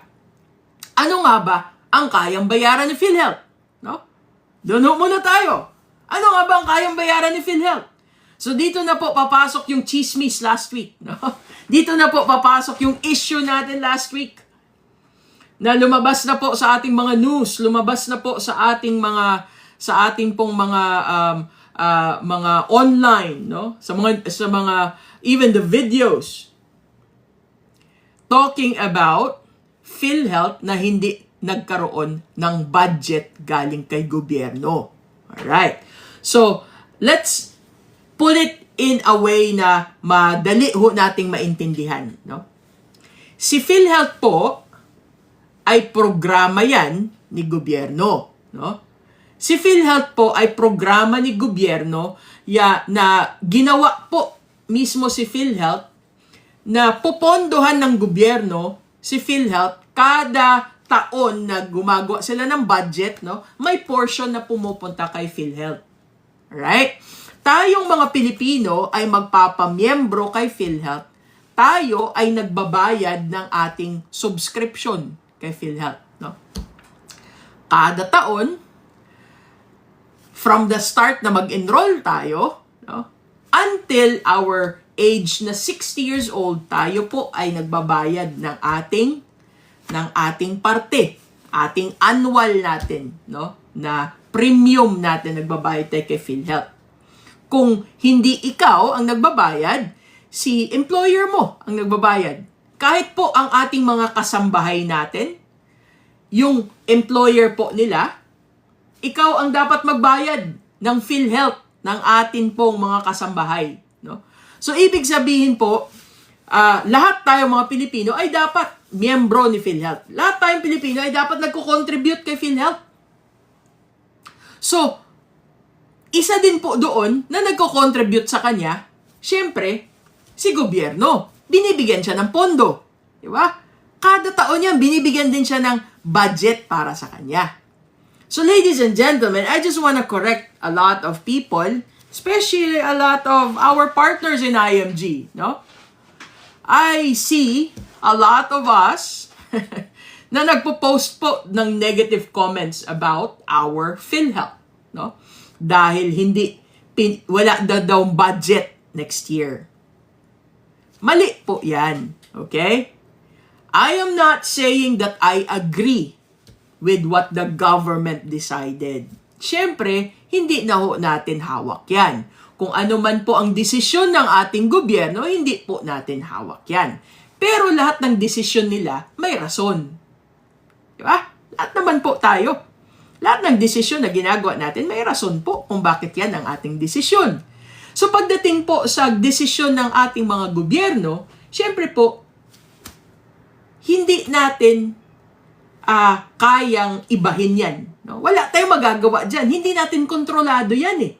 ano nga ba ang kayang bayaran ni PhilHealth? No? Doon muna tayo. Ano nga ba ang kayang bayaran ni PhilHealth? So dito na po papasok yung chismis last week. No? Dito na po papasok yung issue natin last week. Na lumabas na po sa ating mga news, lumabas na po sa ating pong mga online, no? Sa mga even the videos talking about PhilHealth na hindi nagkaroon ng budget galing kay gobyerno. Alright. So, let's put it in a way na madali ho nating maintindihan. No? Si PhilHealth po ay programa yan ni gobyerno. No? Si PhilHealth po ay programa ni gobyerno na ginawa po mismo si PhilHealth na pupondohan ng gobyerno si PhilHealth kada taon na gumagawa sila ng budget, no? May portion na pumupunta kay PhilHealth. Right? Tayong mga Pilipino ay magpapamiyembro kay PhilHealth. Tayo ay nagbabayad ng ating subscription kay PhilHealth, no? Kada taon, from the start na mag-enroll tayo, no? Until our age na 60 years old, tayo po ay nagbabayad ng ating parte, ating annual natin, no? Na premium natin nagbabayad tayo kay PhilHealth. Kung hindi ikaw ang nagbabayad, si employer mo ang nagbabayad. Kahit po ang ating mga kasambahay natin, yung employer po nila, ikaw ang dapat magbayad ng PhilHealth ng atin pong mga kasambahay, no? So, ibig sabihin po, lahat tayo mga Pilipino ay dapat miyembro ni PhilHealth. Lahat tayong Pilipino ay dapat nagko-contribute kay PhilHealth. So, isa din po doon na nagko-contribute sa kanya, syempre, si gobyerno. Binibigyan siya ng pondo. Di ba? Kada taon yan, binibigyan din siya ng budget para sa kanya. So, ladies and gentlemen, I just want to correct a lot of people, especially a lot of our partners in IMG, no? I see a lot of us na nagpo-post po ng negative comments about our PhilHealth, no? Dahil wala daw budget next year. Mali po yan, okay? I am not saying that I agree with what the government decided. Siyempre, hindi na ho natin hawak yan. Kung ano man po ang desisyon ng ating gobyerno, hindi po natin hawak yan. Pero lahat ng desisyon nila, may rason. Diba? Lahat naman po tayo. Lahat ng desisyon na ginagawa natin, may rason po kung bakit yan ang ating desisyon. So pagdating po sa desisyon ng ating mga gobyerno, siyempre po, hindi natin kayang ibahin yan. No? Wala tayong magagawa dyan. Hindi natin kontrolado yan eh.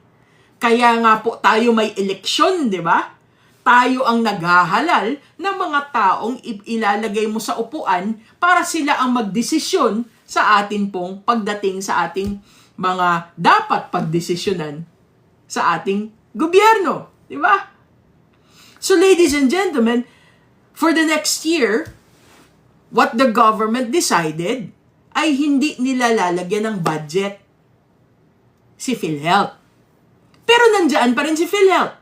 Kaya nga po tayo may eleksyon, di ba? Tayo ang naghahalal ng mga taong ilalagay mo sa upuan para sila ang magdesisyon sa atin pong pagdating sa ating mga dapat pagdesisyonan sa ating gobyerno. Di ba? So ladies and gentlemen, for the next year, what the government decided ay hindi nila lalagyan ng budget si PhilHealth. Pero nandiyan pa rin si PhilHealth.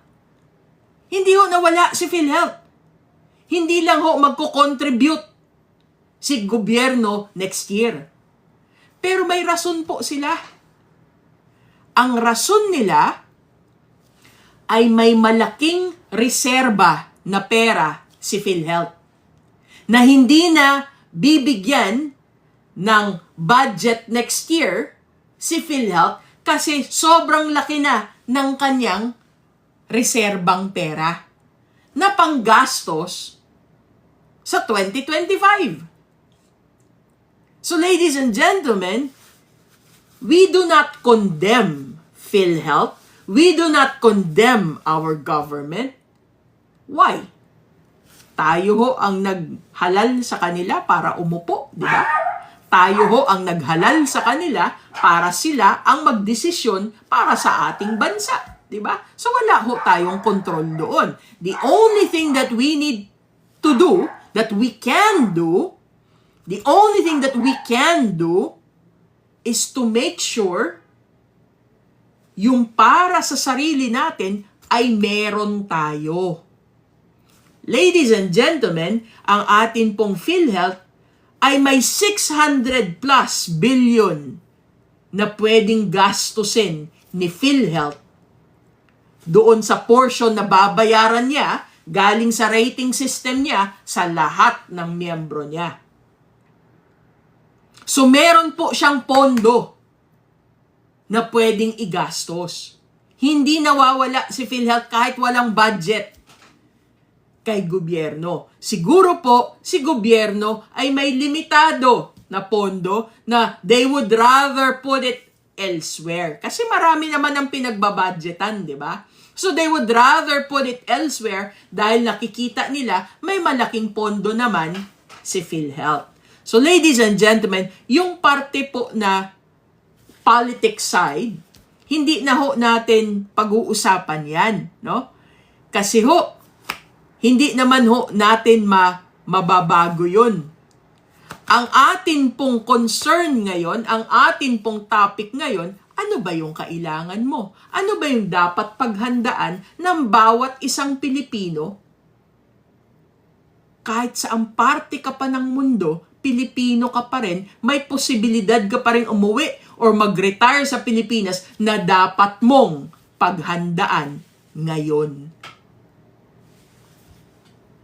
Hindi ho nawala si PhilHealth. Hindi lang ho magko-contribute si gobyerno next year. Pero may rason po sila. Ang rason nila ay may malaking reserba na pera si PhilHealth na hindi na bibigyan ng budget next year si PhilHealth kasi sobrang laki na ng kanyang reserbang pera na panggastos sa 2025. So ladies and gentlemen, we do not condemn PhilHealth. We do not condemn our government. Why? Tayo ho ang naghalal sa kanila para umupo, di ba? Tayo ho ang naghalal sa kanila para sila ang magdesisyon para sa ating bansa, di ba? So wala ho tayong kontrol doon. The only thing that we need to do, that we can do, the only thing that we can do is to make sure yung para sa sarili natin ay meron tayo. Ladies and gentlemen, ang atin pong PhilHealth ay may 600 plus billion na pwedeng gastusin ni PhilHealth doon sa portion na babayaran niya galing sa rating system niya sa lahat ng miyembro niya. So meron po siyang pondo na pwedeng igastos. Hindi nawawala si PhilHealth kahit walang budget kay gobyerno. Siguro po, si gobyerno ay may limitado na pondo na they would rather put it elsewhere. Kasi marami naman ang pinagbabudgetan, di ba? So they would rather put it elsewhere dahil nakikita nila may malaking pondo naman si PhilHealth. So ladies and gentlemen, yung parte po na politics side, hindi na ho natin pag-uusapan yan, no? Kasi ho, hindi naman ho natin mababago yun. Ang atin pong concern ngayon, ang atin pong topic ngayon, ano ba yung kailangan mo? Ano ba yung dapat paghandaan ng bawat isang Pilipino? Kahit saang parte ka pa ng mundo, Pilipino ka pa rin, may posibilidad ka pa rin umuwi or mag-retire sa Pilipinas na dapat mong paghandaan ngayon.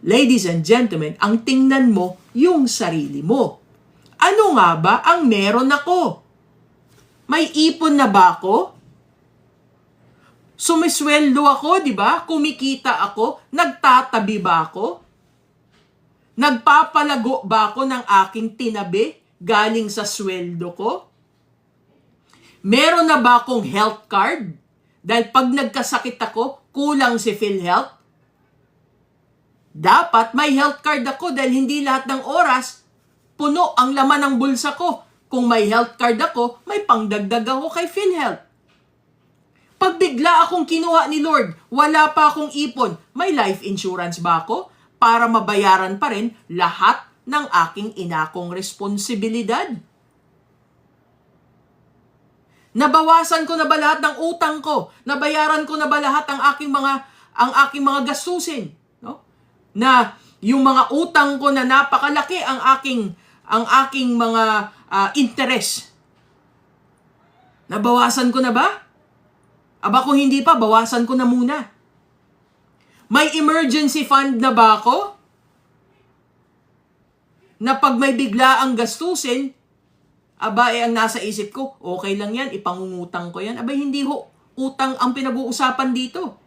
Ladies and gentlemen, ang tingnan mo yung sarili mo. Ano nga ba ang meron ako? May ipon na ba ako? Sumisweldo ako, di ba? Kumikita ako? Nagtatabi ba ako? Nagpapalago ba ako ng aking tinabi galing sa sweldo ko? Meron na ba akong health card? Dahil pag nagkasakit ako, kulang si PhilHealth? Dapat may health card ako dahil hindi lahat ng oras puno ang laman ng bulsa ko. Kung may health card ako, may pangdagdag ako kay PhilHealth. Pag bigla akong kinuha ni Lord, wala pa akong ipon, may life insurance ba ako para mabayaran pa rin lahat ng aking inakong responsibilidad? Nabawasan ko na ba lahat ng utang ko? Nabayaran ko na ba lahat ang aking mga gastusin? No? Na yung mga utang ko na napakalaki ang aking mga interest. Nabawasan ko na ba? Aba kung hindi pa, bawasan ko na muna. May emergency fund na ba ako? Na pag may bigla ang gastusin, aba ang nasa isip ko, okay lang yan, ipangungutang ko yan. Aba hindi ho, utang ang pinag-uusapan dito.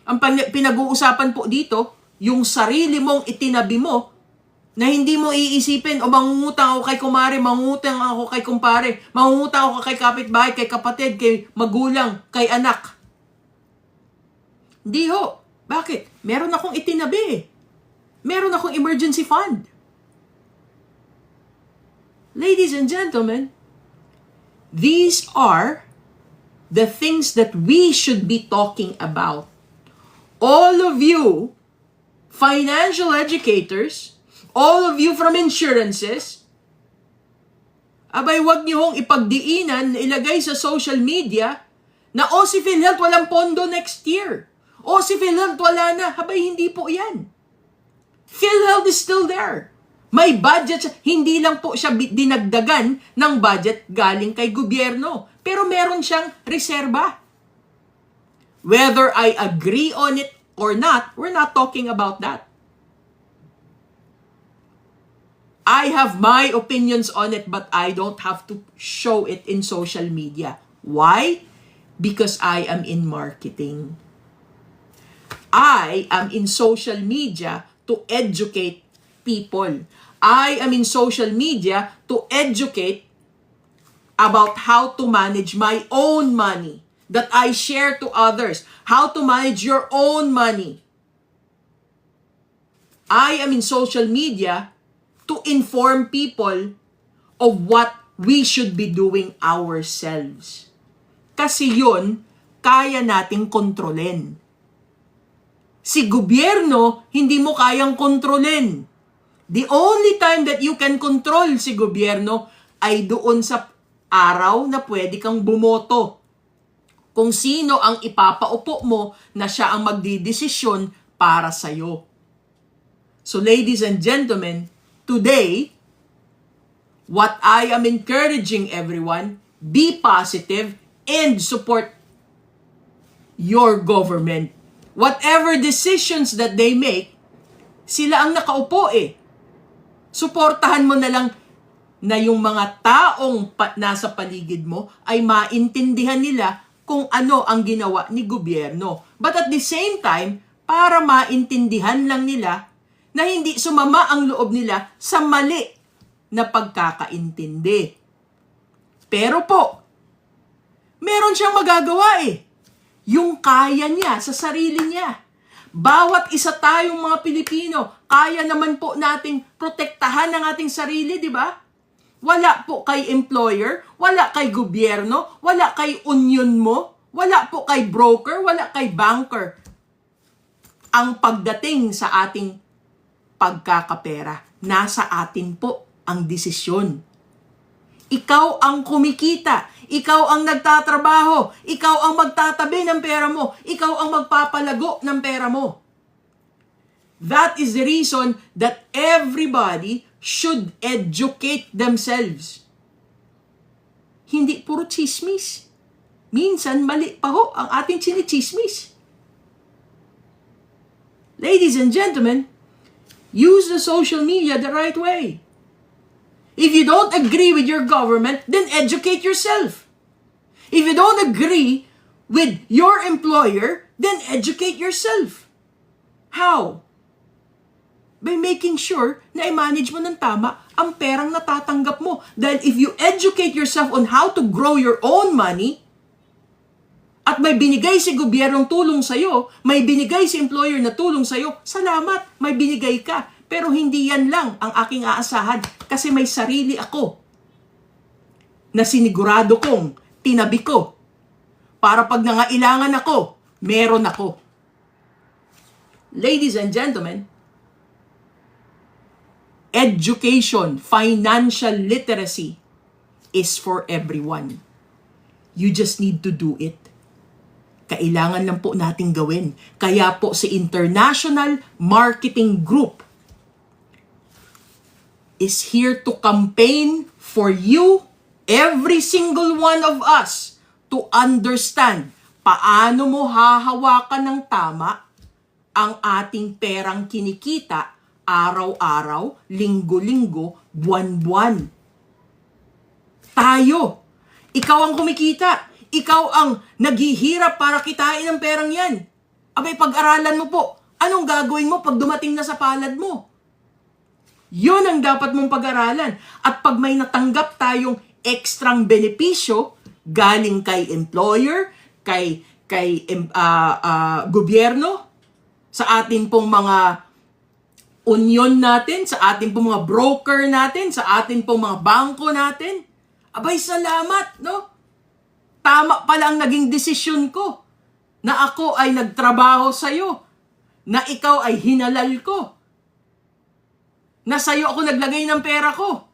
Ang pinag-uusapan po dito, yung sarili mong itinabi mo, na hindi mo iisipin, o mangungutang ako kay kumare, mangungutang ako kay kumpare, mangungutang ako kay kapitbahay, kay kapatid, kay magulang, kay anak. Hindi ho. Bakit? Meron akong itinabi. Meron akong emergency fund. Ladies and gentlemen, these are the things that we should be talking about. All of you, financial educators, all of you from insurances, abay wag niyo hong ipagdiinan, ilagay sa social media na si PhilHealth walang pondo next year. Si PhilHealth wala na. Abay hindi po yan. PhilHealth is still there. May budget, hindi lang po siya dinagdagan ng budget galing kay gobyerno. Pero meron siyang reserba. Whether I agree on it or not, we're not talking about that. I have my opinions on it, but I don't have to show it in social media. Why? Because I am in marketing. I am in social media to educate people. I am in social media to educate about how to manage my own money that I share to others. How to manage your own money. I am in social media to inform people of what we should be doing ourselves. Kasi yun, kaya nating kontrolin. Si gobyerno, hindi mo kayang kontrolin. The only time that you can control si gobyerno ay doon sa araw na pwede kang bumoto. Kung sino ang ipapaupo mo na siya ang magdidesisyon para sa'yo. So ladies and gentlemen, today, what I am encouraging everyone, be positive and support your government. Whatever decisions that they make, sila ang nakaupo eh. Suportahan mo na lang na yung mga taong nasa paligid mo ay maintindihan nila kung ano ang ginawa ni gobyerno. But at the same time, para maintindihan lang nila na hindi sumama ang loob nila sa mali na pagkakaintindi. Pero po, meron siyang magagawa eh. Yung kaya niya sa sarili niya. Bawat isa tayong mga Pilipino, kaya naman po nating protektahan ang ating sarili, di ba? Wala po kay employer, wala kay gobyerno, wala kay union mo, wala po kay broker, wala kay banker. Ang pagdating sa ating pagkakapera, nasa atin po ang desisyon. Ikaw ang kumikita, ikaw ang nagtatrabaho, ikaw ang magtatabi ng pera mo, ikaw ang magpapalago ng pera mo. That is the reason that everybody should educate themselves. Hindi puro chismis. Minsan mali pa ho ang ating chinichismis. Ladies and gentlemen, use the social media the right way. If you don't agree with your government, then educate yourself. If you don't agree with your employer, then educate yourself. How? By making sure na i-manage mo ng tama ang perang natatanggap mo. Dahil if you educate yourself on how to grow your own money, at may binigay si gobyernong tulong sa'yo, may binigay si employer na tulong sa'yo, salamat, may binigay ka. Pero hindi yan lang ang aking aasahan kasi may sarili ako na sinigurado kong tinabi ko para pag nangailangan ako, meron ako. Ladies and gentlemen, education, financial literacy is for everyone. You just need to do it. Kailangan lang po nating gawin. Kaya po si International Marketing Group is here to campaign for you, every single one of us, to understand paano mo hahawakan ng tama ang ating perang kinikita araw-araw, linggo-linggo, buwan-buwan. Tayo, ikaw ang kumikita, ikaw ang naghihirap para kitain ang perang yan. Abay, pag-aralan mo po, anong gagawin mo pag dumating na sa palad mo? Yun ang dapat mong pag-aralan. At pag may natanggap tayong ekstrang benepisyo galing kay employer, kay gobyerno, sa atin pong mga union natin, sa atin pong mga broker natin, sa atin pong mga bangko natin, abay salamat, no? Tama pala ang naging desisyon ko na ako ay nagtrabaho sa'yo, na ikaw ay hinalal ko, na sa'yo ako naglagay ng pera ko,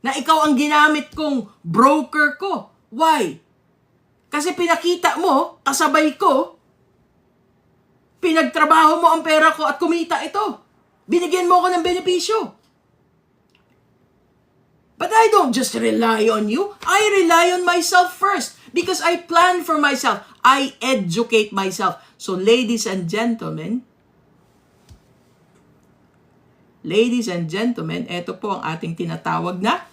na ikaw ang ginamit kong broker ko. Why? Kasi pinakita mo, kasabay ko, pinagtrabaho mo ang pera ko at kumita ito. Binigyan mo ako ng benepisyo. But I don't just rely on you. I rely on myself first because I plan for myself. I educate myself. So ladies and gentlemen, ito po ang ating tinatawag na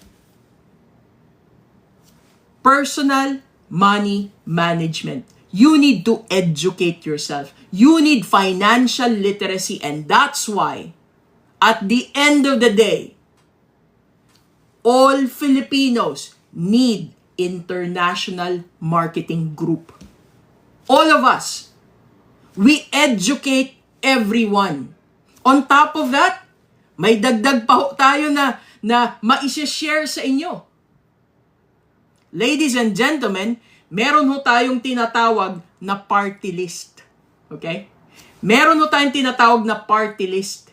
personal money management. You need to educate yourself. You need financial literacy, and that's why At the end of the day, all Filipinos need international marketing group. All of us. We educate everyone. On top of that, may dagdag pa ho tayo na ma-share sa inyo. Ladies and gentlemen, meron ho tayong tinatawag na party list. Okay? Meron ho tayong tinatawag na party list.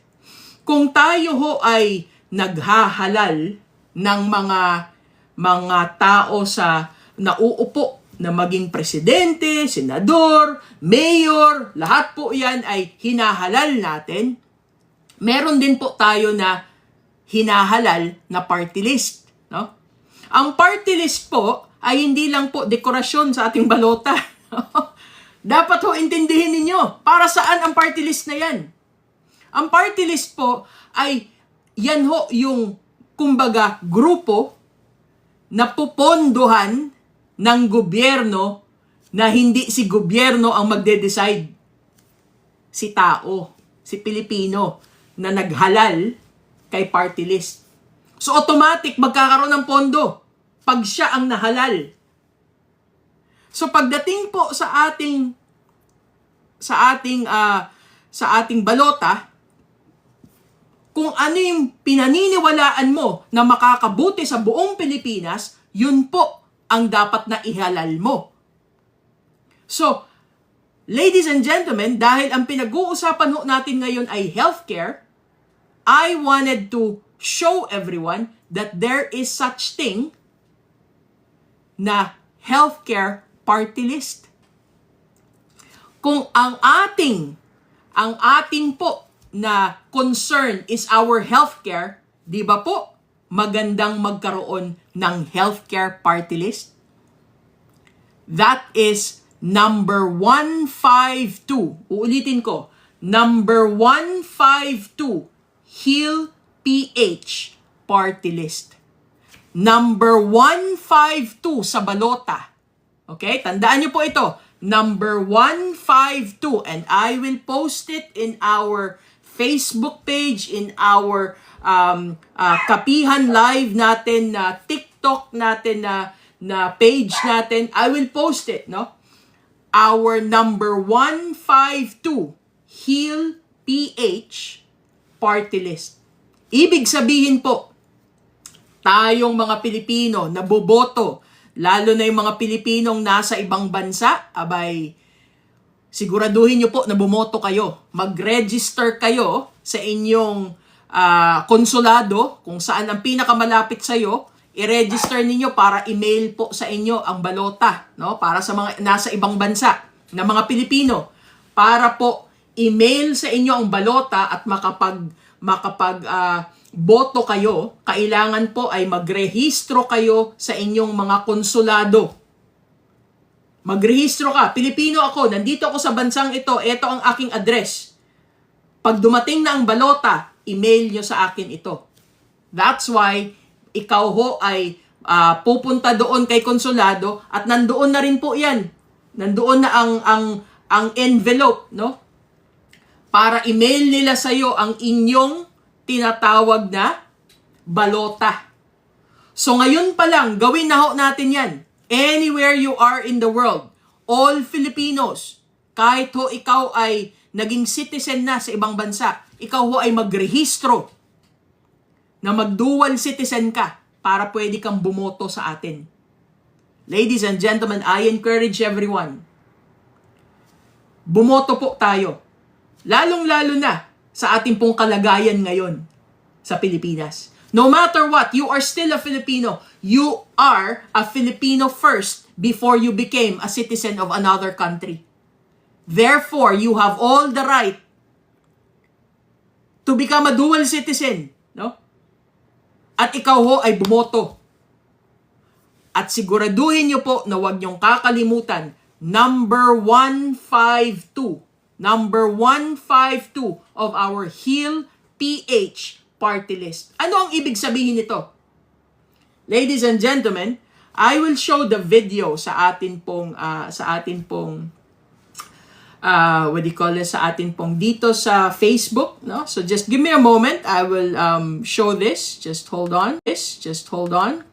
Kung tayo ho ay naghahalal ng mga tao sa nauupo na maging presidente, senador, mayor, lahat po yan ay hinahalal natin. Meron din po tayo na hinahalal na party list. No? Ang party list po ay hindi lang po dekorasyon sa ating balota. Dapat ho intindihin ninyo, para saan ang party list na yan? Ang party list po ay yan ho yung kumbaga grupo na pupondohan ng gobyerno na hindi si gobyerno ang magde-decide. Si tao, si Pilipino na naghalal kay party list. So automatic magkakaroon ng pondo pag siya ang nahalal. So pagdating po sa ating balota, kung ano yung pinaniniwalaan mo na makakabuti sa buong Pilipinas, yun po ang dapat na ihalal mo. So, ladies and gentlemen, dahil ang pinag-uusapan ho natin ngayon ay healthcare, I wanted to show everyone that there is such thing na healthcare party list. Kung ang ating po na concern is our healthcare, di ba po, magandang magkaroon ng healthcare party list? That is number 152. Uulitin ko. Number 152, Heal PH party list. Number 152 sa balota. Okay? Tandaan niyo po ito. Number 152. And I will post it in our Facebook page, in our Kapihan Live natin, na TikTok natin, na page natin. I will post it, no? Our number 152 Heal PH party list. Ibig sabihin po, tayong mga Pilipino na boboto, lalo na yung mga Pilipinong nasa ibang bansa, abay, siguraduhin nyo po na bumoto kayo. Mag-register kayo sa inyong konsulado, kung saan ang pinakamalapit sa iyo, i-register ninyo para email po sa inyo ang balota, no? Para sa mga nasa ibang bansa na mga Pilipino, para po email sa inyo ang balota at boto kayo, kailangan po ay magrehistro kayo sa inyong mga konsulado. Magrehistro ka. Pilipino ako, nandito ako sa bansang ito ang aking address. Pag dumating na ang balota, email nyo sa akin ito. That's why ikaw ho ay pupunta doon kay konsulado at nandoon na rin po yan. Nandoon na ang envelope, no? Para email nila sa iyo ang inyong tinatawag na balota. So ngayon pa lang, gawin na ho natin yan. Anywhere you are in the world, all Filipinos, kahit ho ikaw ay naging citizen na sa ibang bansa, ikaw ho ay magrehistro na mag-dual citizen ka para pwede kang bumoto sa atin. Ladies and gentlemen, I encourage everyone, bumoto po tayo. Lalong-lalo na sa ating pong kalagayan ngayon sa Pilipinas. No matter what, you are still a Filipino. You are a Filipino first before you became a citizen of another country. Therefore, you have all the right to become a dual citizen, no? At ikaw ho ay bumoto. At siguraduhin niyo po na huwag niyong kakalimutan, number 152 of our Heal PH party list. Ano ang ibig sabihin nito? Ladies and gentlemen, I will show the video sa atin pong what do you call this, sa atin pong dito sa Facebook, no? So just give me a moment. I will show this. Just hold on. Just hold on.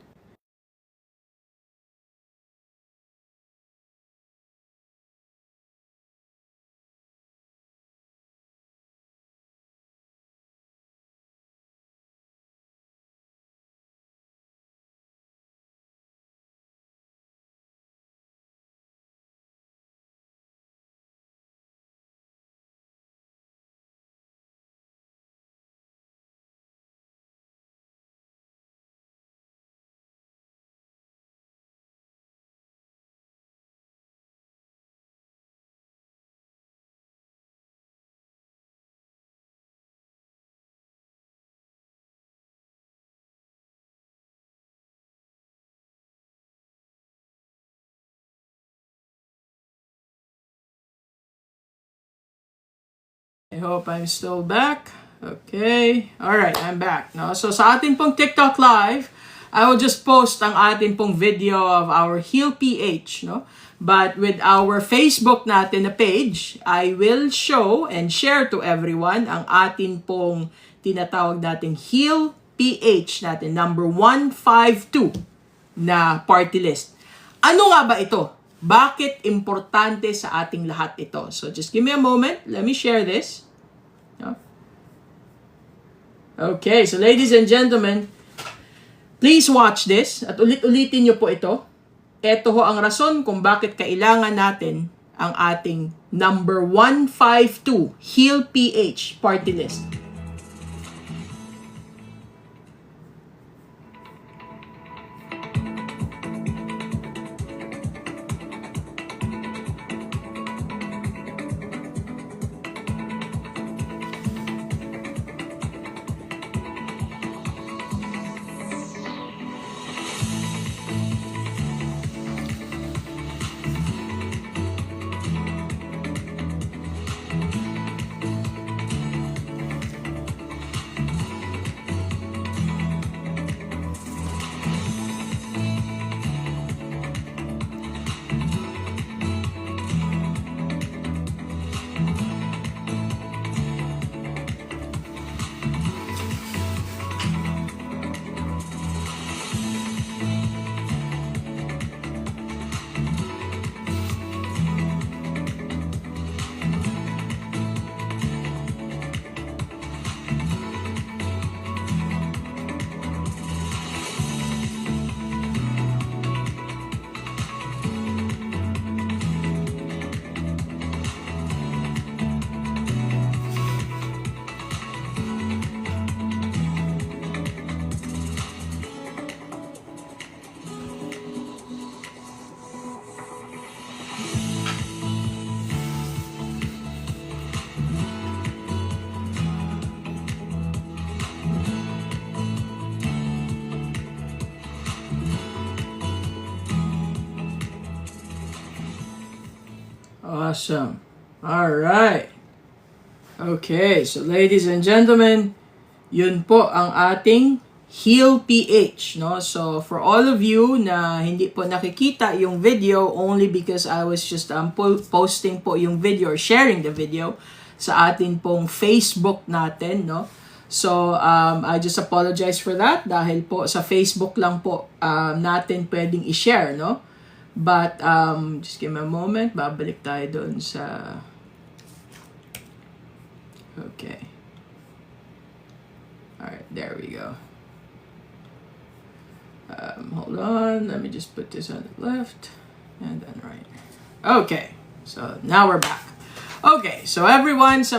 I hope I'm still back. Okay. Alright, I'm back. No? So sa ating pong TikTok live, I will just post ang ating pong video of our Heal PH. No? But with our Facebook natin na page, I will show and share to everyone ang ating pong tinatawag natin Heal PH natin, number 152 na party list. Ano nga ba ito? Bakit importante sa ating lahat ito? So just give me a moment. Let me share this. Okay, so ladies and gentlemen, please watch this at ulit-ulitin nyo po ito. Ito ho ang rason kung bakit kailangan natin ang ating number 152 Heal PH party list. Awesome. All right. Okay, so ladies and gentlemen, yun po ang ating Heal PH, no? So for all of you na hindi po nakikita yung video only because I was just posting po yung video or sharing the video sa atin pong Facebook natin, no? So I just apologize for that dahil po sa Facebook lang po natin pwedeng i-share, no? But just give me a moment, babalik tayo doon sa okay. All right, there we go. Hold on, let me just put this on the left and then right. Okay, so now we're back. Okay, so everyone sa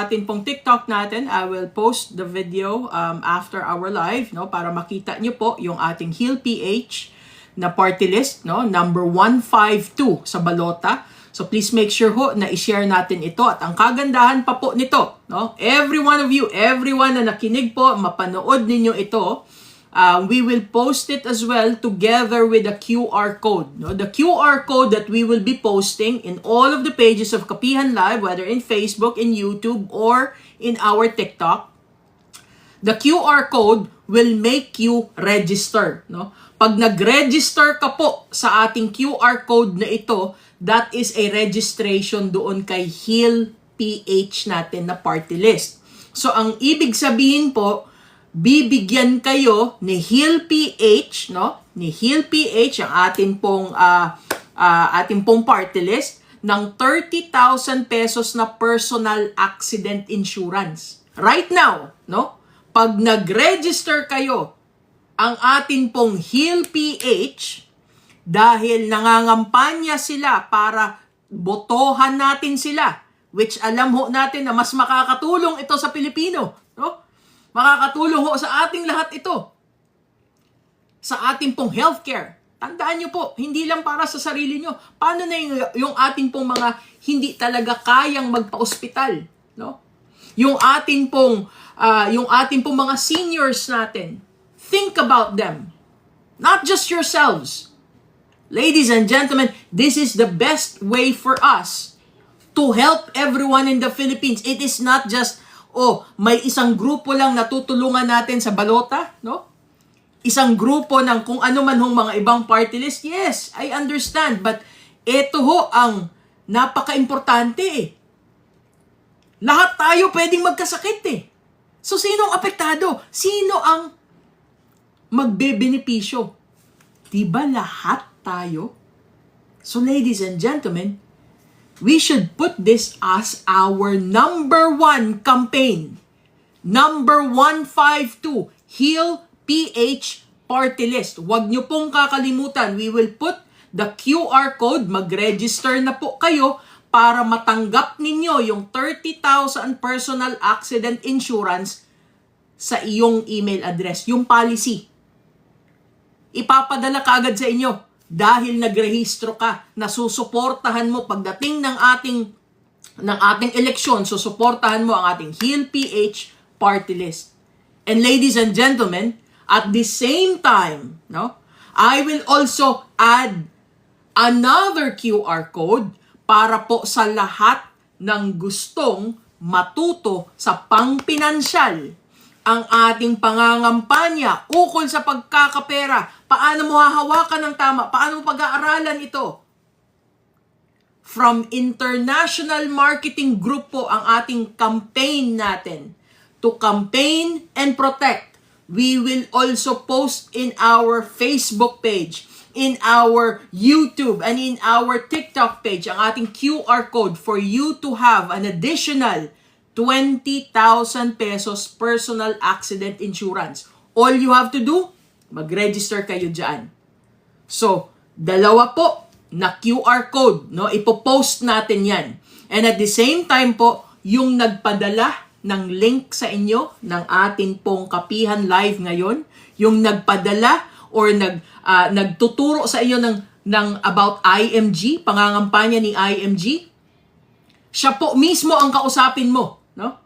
atin pong TikTok natin, I will post the video after our live, no, para makita niyo po yung ating Heal PH na party list, no, number 152 sa balota. So please make sure ho na i-share natin ito at ang kagandahan pa po nito, no, every one of you, everyone na nakinig po, mapanood ninyo ito. We will post it as well together with the QR code. No? The QR code that we will be posting in all of the pages of Kapihan Live, whether in Facebook, in YouTube, or in our TikTok. The QR code will make you register. No? Pag nag-register ka po sa ating QR code na ito, that is a registration doon kay Heal PH natin na party list. So, ang ibig sabihin po, bibigyan kayo ni Heal PH, no? Ni Heal PH, ang ating pong party list, ng 30,000 pesos na personal accident insurance. Right now, no? Pag nag-register kayo, ang atin pong Heal PH, dahil nangangampanya sila para botohan natin sila, which alam ho natin na mas makakatulong ito sa Pilipino, no? Makakatulong ho sa ating lahat ito. Sa ating pong healthcare. Tandaan nyo po, hindi lang para sa sarili nyo. Paano na yung ating pong mga hindi talaga kayang magpa-ospital, no? Yung ating pong mga seniors natin. Think about them. Not just yourselves. Ladies and gentlemen, this is the best way for us to help everyone in the Philippines. It is not just, may isang grupo lang natutulungan natin sa balota, no? Isang grupo ng kung ano man hong mga ibang party list. Yes, I understand. But ito ho ang napaka-importante eh. Lahat tayo pwedeng magkasakit eh. So, sino ang apektado? Sino ang magbebenepisyo? Diba lahat tayo? So, ladies and gentlemen, we should put this as our number 1 campaign. Number 152, Heal PH Party List. Huwag nyo pong kakalimutan. We will put the QR code. Mag-register na po kayo para matanggap ninyo yung 30,000 personal accident insurance sa iyong email address. Yung policy. Ipapadala ka agad sa inyo dahil nagrehistro ka. Nasusuportahan mo pagdating ng ating eleksyon. Susuportahan mo ang ating Heal PH Party List. And ladies and gentlemen, at the same time, no, I will also add another QR code para po sa lahat ng gustong matuto sa pangpinansyal. Ang ating pangangampanya ukol sa pagkakapera. Paano mo hahawakan ng tama? Paano mo pag-aaralan ito? From International Marketing Group po ang ating campaign natin. To campaign and protect. We will also post in our Facebook page, in our YouTube, and in our TikTok page ang ating QR code for you to have an additional 20,000 pesos personal accident insurance. All you have to do, mag-register kayo dyan. So, dalawa po na QR code, no? Ipo-post natin yan. And at the same time po, yung nagpadala ng link sa inyo ng atin pong Kapihan Live ngayon, yung nagpadala or nagtuturo sa inyo ng about IMG, pangangampanya ni IMG, siya po mismo ang kausapin mo, no?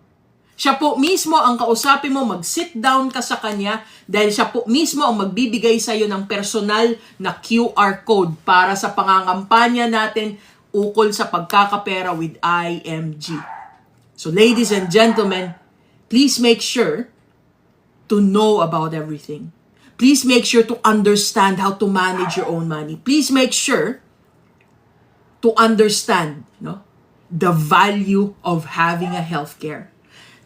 Siya po mismo ang kausapin mo, mag-sit down ka sa kanya dahil siya po mismo ang magbibigay sa iyo ng personal na QR code para sa pangangampanya natin ukol sa pagkakapera with IMG. So ladies and gentlemen, please make sure to know about everything. Please make sure to understand how to manage your own money. Please make sure to understand, no, the value of having a healthcare.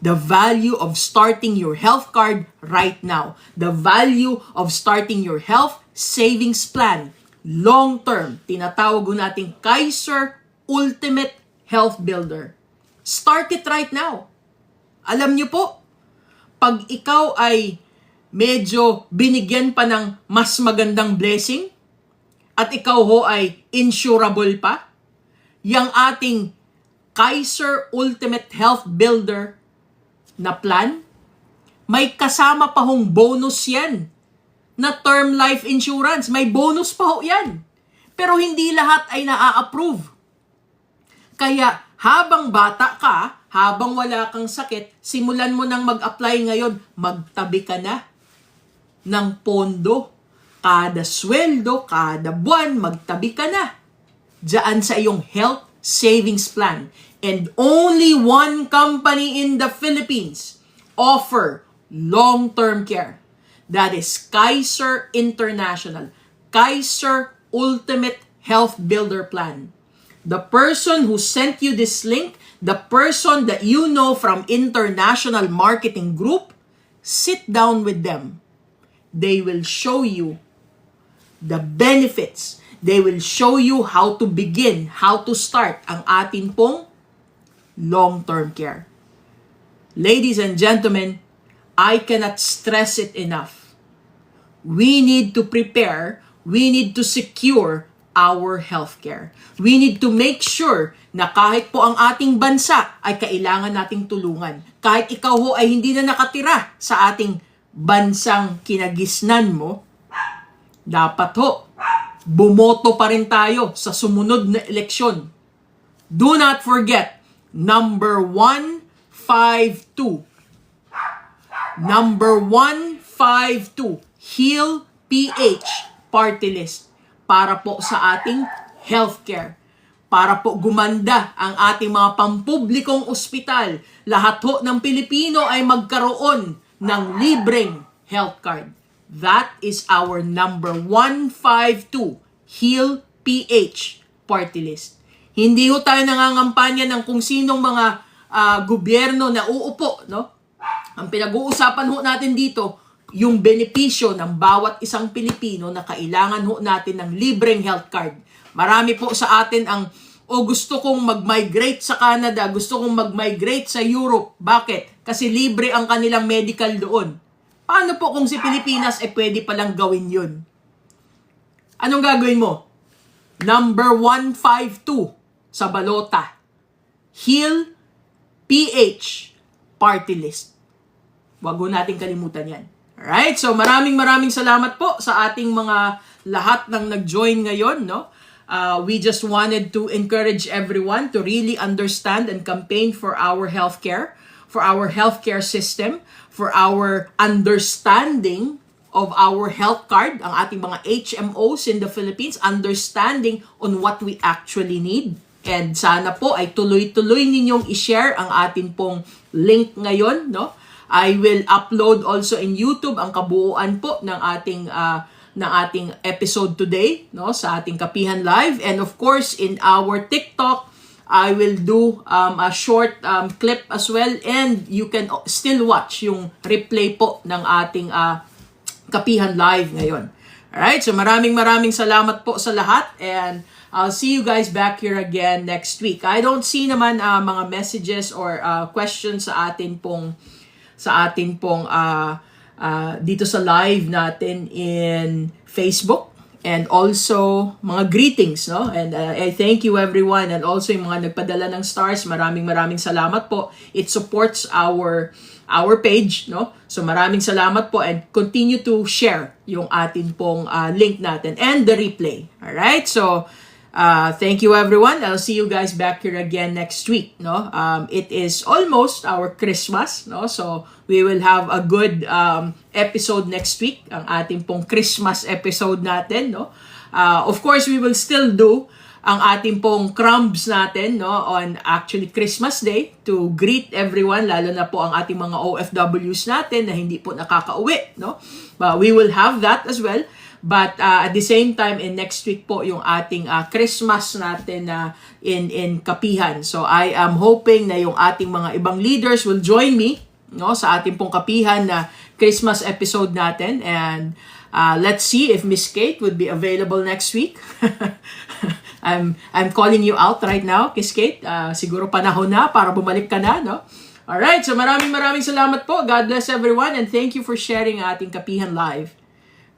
The value of starting your health card right now. The value of starting your health savings plan. Long term, tinatawag nating Kaiser Ultimate Health Builder. Start it right now. Alam niyo po, pag ikaw ay medyo binigyan pa ng mas magandang blessing at ikaw ho ay insurable pa, yung ating Kaiser Ultimate Health Builder na plan, may kasama pa hong bonus yan na term life insurance. May bonus pa ho yan. Pero hindi lahat ay naa-approve. Kaya habang bata ka, habang wala kang sakit, simulan mo nang mag-apply ngayon. Magtabi ka na ng pondo. Kada sweldo, kada buwan, magtabi ka na diyan sa iyong health savings plan. And only one company in the Philippines offer long-term care. That is Kaiser International. Kaiser Ultimate Health Builder Plan. the person who sent you this link, the person that you know from international marketing group, sit down with them. They will show you the benefits. They will show you how to begin, how to start ang atin pong long-term care. Ladies and gentlemen, I cannot stress it enough. We need to prepare, we need to secure our healthcare. We need to make sure na kahit po ang ating bansa ay kailangan nating tulungan. Kahit ikaw ho ay hindi na nakatira sa ating bansang kinagisnan mo, dapat ho, bumoto pa rin tayo sa sumunod na eleksyon. Do not forget, number 152. Number 152, Heal PH Party List. Para po sa ating healthcare. Para po gumanda ang ating mga pampublikong ospital. Lahat ho ng Pilipino ay magkaroon ng libreng health card. That is our number 152, Heal PH Party List. Hindi ho tayo nangangampanya ng kung sinong mga gobyerno na uupo, no? Ang pinag-uusapan ho natin dito, yung benepisyo ng bawat isang Pilipino na kailangan ho natin ng libreng health card. Marami po sa atin ang, gusto kong mag-migrate sa Canada, gusto kong mag-migrate sa Europe. Bakit? Kasi libre ang kanilang medical doon. Paano po kung si Pilipinas pwede palang gawin yun? Anong gagawin mo? Number 152 sa balota. Heal PH Party List. Wag ho natin kalimutan yan. Alright, so maraming salamat po sa ating mga lahat ng nag-join ngayon, no? We just wanted to encourage everyone to really understand and campaign for our healthcare system, for our understanding of our health card, ang ating mga HMOs in the Philippines, understanding on what we actually need. And sana po ay tuloy-tuloy ninyong i-share ang atin pong link ngayon, no? I will upload also in YouTube ang kabuuan po ng ating episode today, no, sa ating Kapihan Live, and of course in our TikTok I will do a short clip as well, and you can still watch yung replay po ng ating Kapihan Live ngayon. Alright, so maraming salamat po sa lahat, and I'll see you guys back here again next week. I don't see naman mga messages or questions sa atin pong dito sa live natin in Facebook, and also mga greetings, no? And I thank you everyone, and also yung mga nagpadala ng stars, maraming salamat po. It supports our page, no? So maraming salamat po, and continue to share yung atin pong link natin and the replay. All right? So thank you everyone. I'll see you guys back here again next week, no? It is almost our Christmas, no? So we will have a good episode next week, ang ating pong Christmas episode natin, no? Of course, we will still do ang ating pong crumbs natin, no, on actually Christmas Day to greet everyone, lalo na po ang ating mga OFWs natin na hindi po nakakauwi, no? But we will have that as well. But at the same time, in next week po yung ating Christmas natin in Kapihan. So I am hoping na yung ating mga ibang leaders will join me, no, sa ating pong Kapihan na Christmas episode natin. And let's see if Miss Kate would be available next week. I'm calling you out right now, Miss Kate. Siguro panahon na para bumalik ka na, no? Alright, so maraming salamat po. God bless everyone, and thank you for sharing ating Kapihan Live.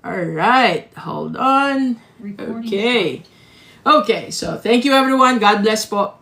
Alright, hold on. Okay. Okay, so thank you everyone. God bless po.